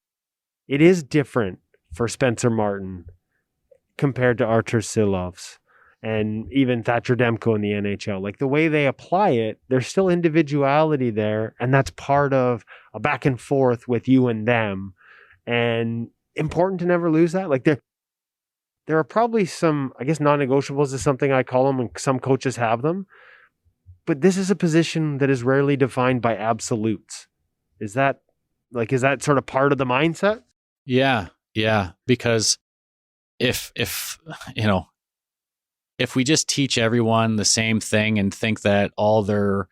it is different for Spencer Martin compared to Artur Silovs and even Thatcher Demko in the NHL. Like the way they apply it, there's still individuality there, and that's part of a back and forth with you and them. And important to never lose that. Like there are probably some, I guess, non-negotiables is something I call them, and some coaches have them. But this is a position that is rarely defined by absolutes. Is that sort of part of the mindset? Yeah. Because if we just teach everyone the same thing and think that all their,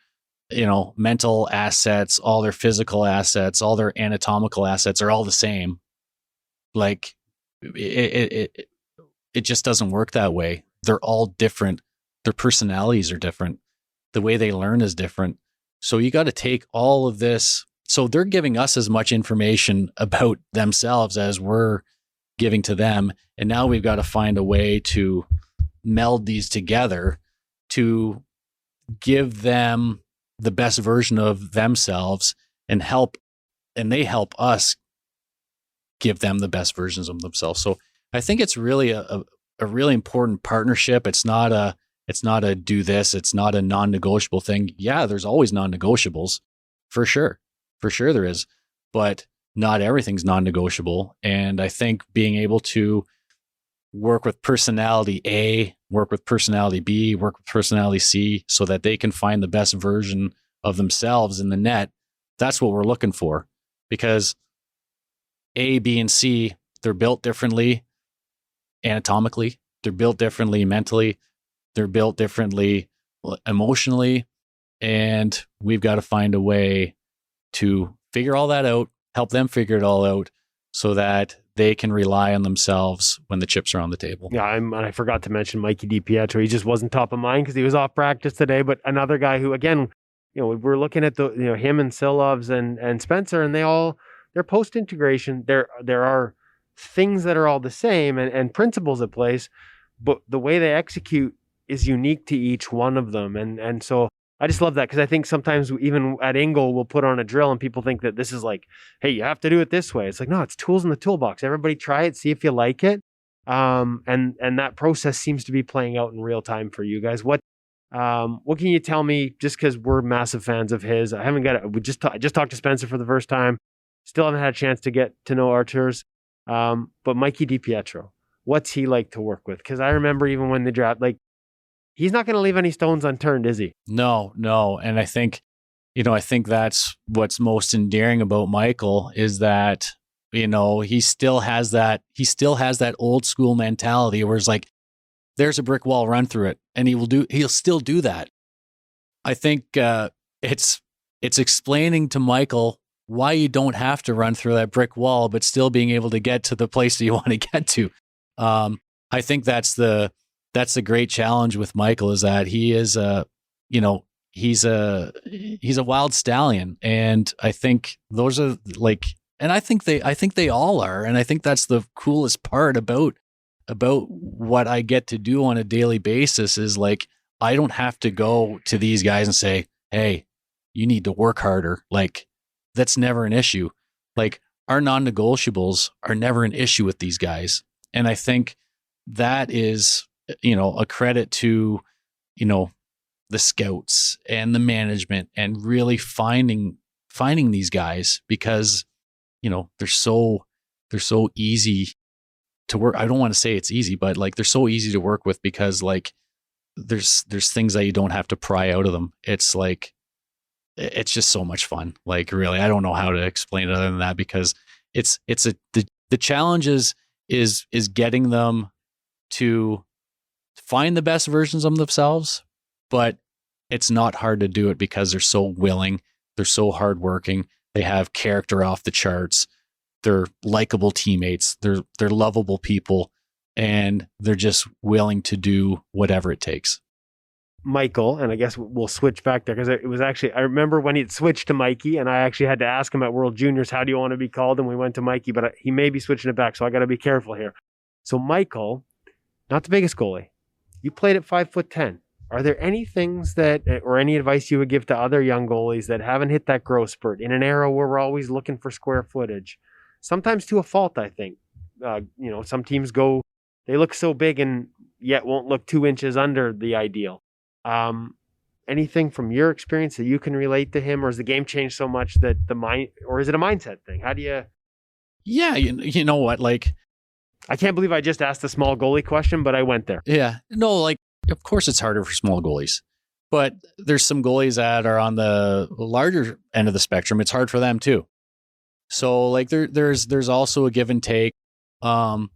mental assets, all their physical assets, all their anatomical assets are all the same, like it just doesn't work that way. They're all different. Their personalities are different. The way they learn is different. So you got to take all of this. So they're giving us as much information about themselves as we're giving to them. And now we've got to find a way to meld these together to give them the best version of themselves and they help us give them the best versions of themselves. So I think it's really a really important partnership. It's not a do this. It's not a non-negotiable thing. Yeah, there's always non-negotiables for sure. For sure there is, but not everything's non-negotiable. And I think being able to work with personality A, work with personality B, work with personality C so that they can find the best version of themselves in the net. That's what we're looking for, because A, B, and C, they're built differently anatomically. They're built differently mentally. They're built differently emotionally. And we've got to find a way to figure all that out, help them figure it all out so that they can rely on themselves when the chips are on the table. Yeah, I forgot to mention Mikey DiPietro. He just wasn't top of mind because he was off practice today. But another guy who, again, we're looking at him and Silovs and Spencer, and they're post integration. There are things that are all the same and principles at place, but the way they execute is unique to each one of them. And so I just love that, because I think sometimes even at Ingle, we'll put on a drill and people think that this is like, hey, you have to do it this way. It's like, no, it's tools in the toolbox. Everybody try it, see if you like it. And that process seems to be playing out in real time for you guys. What can you tell me, just because we're massive fans of his? I just talked to Spencer for the first time. Still haven't had a chance to get to know Artur's. But Mikey DiPietro, what's he like to work with? Because I remember even when the draft, like, he's not going to leave any stones unturned, is he? No. And I think that's what's most endearing about Michael is that, he still has that old school mentality where it's like, there's a brick wall, run through it. And he'll still do that. I think, it's explaining to Michael why you don't have to run through that brick wall, but still being able to get to the place that you want to get to. I think that's the great challenge with Michael, is that he is he's a wild stallion. And I think those are and I think they all are. And I think that's the coolest part about what I get to do on a daily basis is, like, I don't have to go to these guys and say, hey, you need to work harder. Like, that's never an issue. Like, our non-negotiables are never an issue with these guys. And I think that is, a credit to, the scouts and the management, and really finding these guys, because, they're so easy to work. I don't want to say it's easy, but like, they're so easy to work with because, like, there's things that you don't have to pry out of them. It's like, it's just so much fun. Like, really, I don't know how to explain it other than that, because the challenge is getting them to find the best versions of themselves, but it's not hard to do it because they're so willing. They're so hardworking. They have character off the charts. They're likable teammates. They're lovable people, and they're just willing to do whatever it takes. Michael, and I guess we'll switch back there because it was actually, I remember when he'd switched to Mikey, and I actually had to ask him at World Juniors, how do you want to be called? And we went to Mikey, but he may be switching it back, so I got to be careful here. So Michael, not the biggest goalie. You played at 5'10". Are there any things that, or any advice you would give to other young goalies that haven't hit that growth spurt in an era where we're always looking for square footage? Sometimes to a fault, I think. Some teams they look so big and yet won't look 2 inches under the ideal. Anything from your experience that you can relate to him, or has the game changed so much that or is it a mindset thing? How do you? Yeah, you know what? Like, I can't believe I just asked a small goalie question, but I went there. Yeah, no, like, of course it's harder for small goalies, but there's some goalies that are on the larger end of the spectrum. It's hard for them too. So like there's also a give and take. I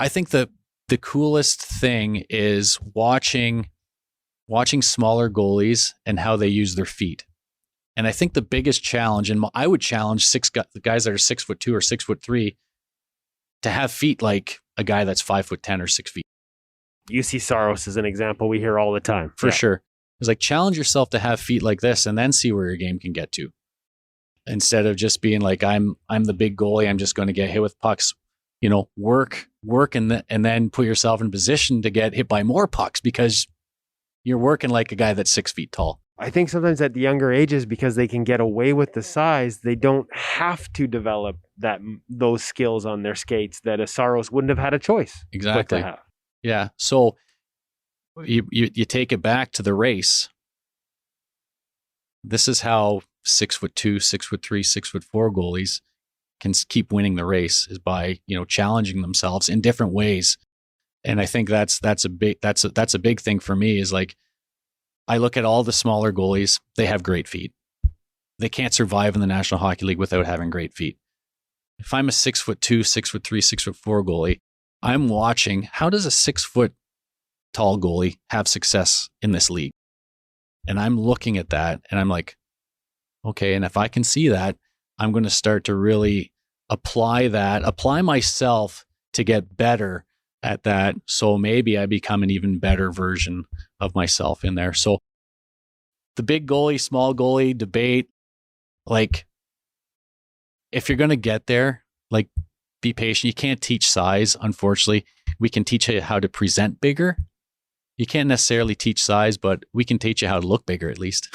think the coolest thing is watching smaller goalies and how they use their feet. And I think the biggest challenge, and I would challenge the guys that are 6'2" or 6'3" to have feet like a guy that's 5'10" or 6 feet. UC Saros is an example we hear all the time. For sure. It's like, challenge yourself to have feet like this and then see where your game can get to. Instead of just being like, I'm the big goalie, I'm just going to get hit with pucks. Work and then put yourself in position to get hit by more pucks because you're working like a guy that's 6 feet tall. I think sometimes at the younger ages, because they can get away with the size, they don't have to develop those skills on their skates that a Saros wouldn't have had a choice. Exactly. To have. Yeah. So you take it back to the race. This is how 6'2", 6'3", 6'4" goalies can keep winning the race, is by, challenging themselves in different ways. And I think that's a big thing for me, is like, I look at all the smaller goalies, they have great feet. They can't survive in the National Hockey League without having great feet. If I'm a 6'2", 6'3", 6'4" goalie, I'm watching, how does a 6 foot tall goalie have success in this league? And I'm looking at that and I'm like, okay, and if I can see that, I'm going to start to really apply myself to get better at that. So maybe I become an even better version of myself in there. So the big goalie, small goalie debate, like, if you're going to get there, like, be patient. You can't teach size, unfortunately. We can teach you how to present bigger. You can't necessarily teach size, but we can teach you how to look bigger at least.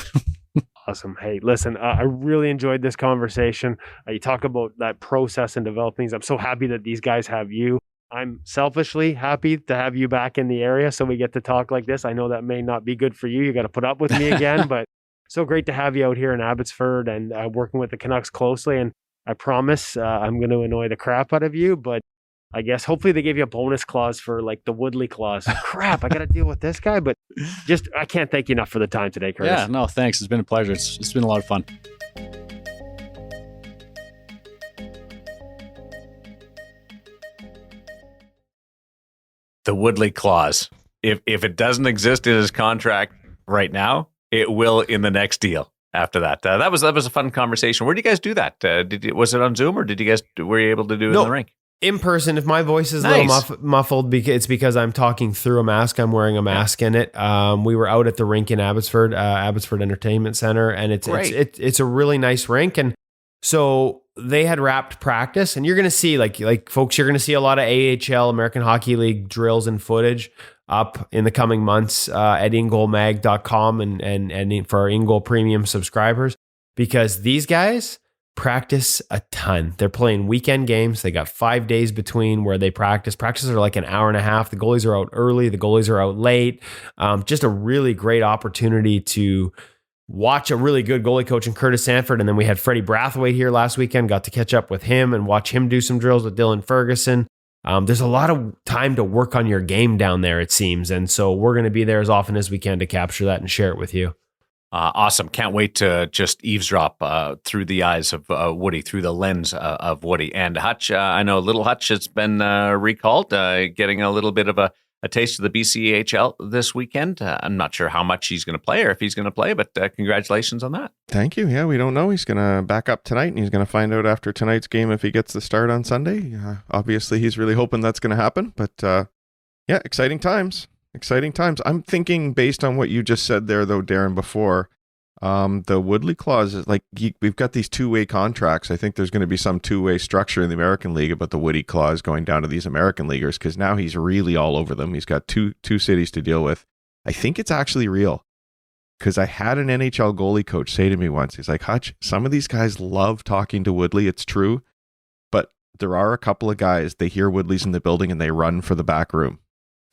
Awesome. Hey, listen, I really enjoyed this conversation. You talk about that process and developing things. I'm so happy that these guys have you. I'm selfishly happy to have you back in the area so we get to talk like this. I know that may not be good for you. You got to put up with me again, but so great to have you out here in Abbotsford and working with the Canucks closely. And I promise I'm going to annoy the crap out of you, but I guess hopefully they gave you a bonus clause for like the Woodley clause. Crap, I got to deal with this guy, but I can't thank you enough for the time today, Curtis. Yeah, no, thanks. It's been a pleasure. It's been a lot of fun. The Woodley clause. If it doesn't exist in his contract right now, it will in the next deal. After that, that was a fun conversation. Where did you guys do that? Was it on Zoom, or were you able to do it in the rink? In person. If my voice is Nice. a little muffled, it's because I'm talking through a mask. I'm wearing a mask in it. We were out at the rink in Abbotsford, Abbotsford Entertainment Center, and it's a really nice rink. And so they had wrapped practice, and you're going to see like folks, you're going to see a lot of AHL, American Hockey League drills and footage up in the coming months at ingolmag.com and for our Ingol Premium subscribers, because these guys practice a ton. They're playing weekend games. They got 5 days between where they practice. Practices are like an hour and a half. The goalies are out early. The goalies are out late. Just a really great opportunity to watch a really good goalie coach in Curtis Sanford. And then we had Freddie Brathwaite here last weekend. Got to catch up with him and watch him do some drills with Dylan Ferguson. There's a lot of time to work on your game down there, it seems. And so we're going to be there as often as we can to capture that and share it with you. Awesome. Can't wait to just eavesdrop through the eyes of Woody, through the lens of Woody. And Hutch, I know little Hutch has been recalled, getting a little bit of a taste of the BCHL this weekend. I'm not sure how much he's going to play or if he's going to play, but congratulations on that. Thank you. Yeah, we don't know. He's going to back up tonight, and he's going to find out after tonight's game if he gets the start on Sunday. Obviously, he's really hoping that's going to happen, but yeah, exciting times. Exciting times. I'm thinking, based on what you just said there, though, Darren, before, the Woodley clause is like, we've got these two-way contracts. I think there's going to be some two-way structure in the American League about the Woody clause going down to these American leaguers, because now he's really all over them. He's got two cities to deal with. I think it's actually real, because I had an NHL goalie coach say to me once, he's like, Hutch, some of these guys love talking to Woodley. It's true. But there are a couple of guys, they hear Woodley's in the building and they run for the back room.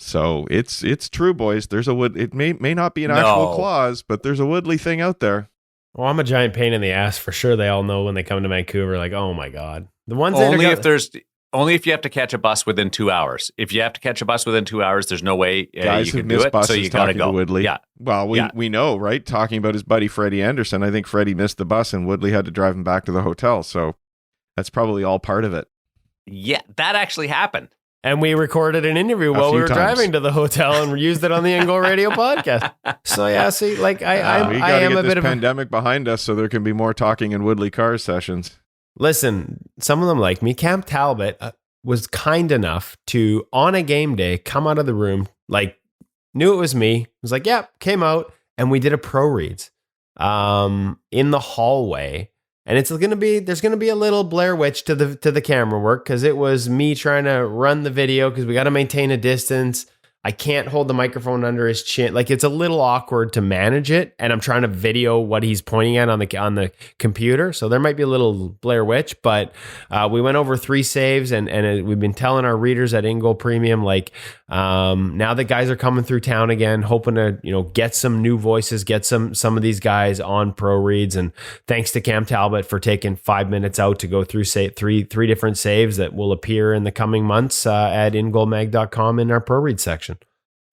So it's true, boys. There's a Wood. It may not be an actual clause, but there's a Woodley thing out there. Well, I'm a giant pain in the ass for sure. They all know when they come to Vancouver, like, oh my god, the ones only if you have to catch a bus within 2 hours. If you have to catch a bus within 2 hours, there's no way guys you who can miss do it. Buses So you got to go. Woodley. Yeah. Well, we know, right? Talking about his buddy Freddie Anderson. I think Freddie missed the bus and Woodley had to drive him back to the hotel. So that's probably all part of it. Yeah, that actually happened. And we recorded an interview while we were driving to the hotel and used it on the In Goal Radio podcast. So yeah, see, like we I am a bit of a pandemic behind us, so there can be more talking in Woodley Cars sessions. Listen, some of them like me. Cam Talbot was kind enough to, on a game day, come out of the room, like knew it was me. Was like, yeah, came out, and we did a pro reads in the hallway. And there's going to be a little Blair Witch to the camera work, because it was me trying to run the video because we got to maintain a distance. I can't hold the microphone under his chin. Like, it's a little awkward to manage it, and I'm trying to video what he's pointing at on the computer. So there might be a little Blair Witch, but we went over 3 saves, and we've been telling our readers at In Goal Premium, like, now that guys are coming through town again, hoping to get some new voices, get some of these guys on pro reads. And thanks to Cam Talbot for taking 5 minutes out to go through three different saves that will appear in the coming months at ingoalmag.com in our pro read section.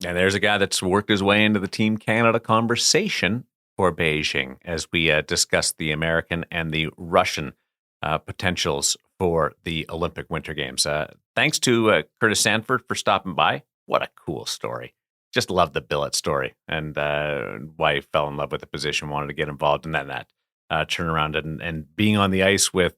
And there's a guy that's worked his way into the Team Canada conversation for Beijing as we discuss the American and the Russian potentials for the Olympic Winter Games. Thanks to Curtis Sanford for stopping by. What a cool story. Just love the billet story and why he fell in love with the position, wanted to get involved, and then that turnaround and being on the ice with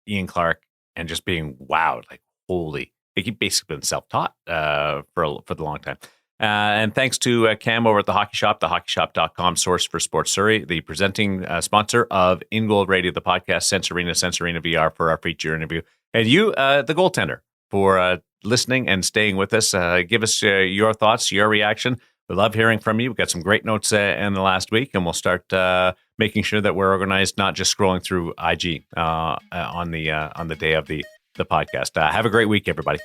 Ian Clark and just being wowed, like, holy. He basically been self-taught for the long time. And thanks to Cam over at The Hockey Shop, thehockeyshop.com, source for Sports Surrey, the presenting sponsor of In Goal Radio, the podcast, Sense Arena VR for our feature interview. And you, the goaltender, for listening and staying with us. Give us your thoughts, your reaction. We love hearing from you. We've got some great notes in the last week, and we'll start making sure that we're organized, not just scrolling through IG on the day of the podcast. Have a great week, everybody.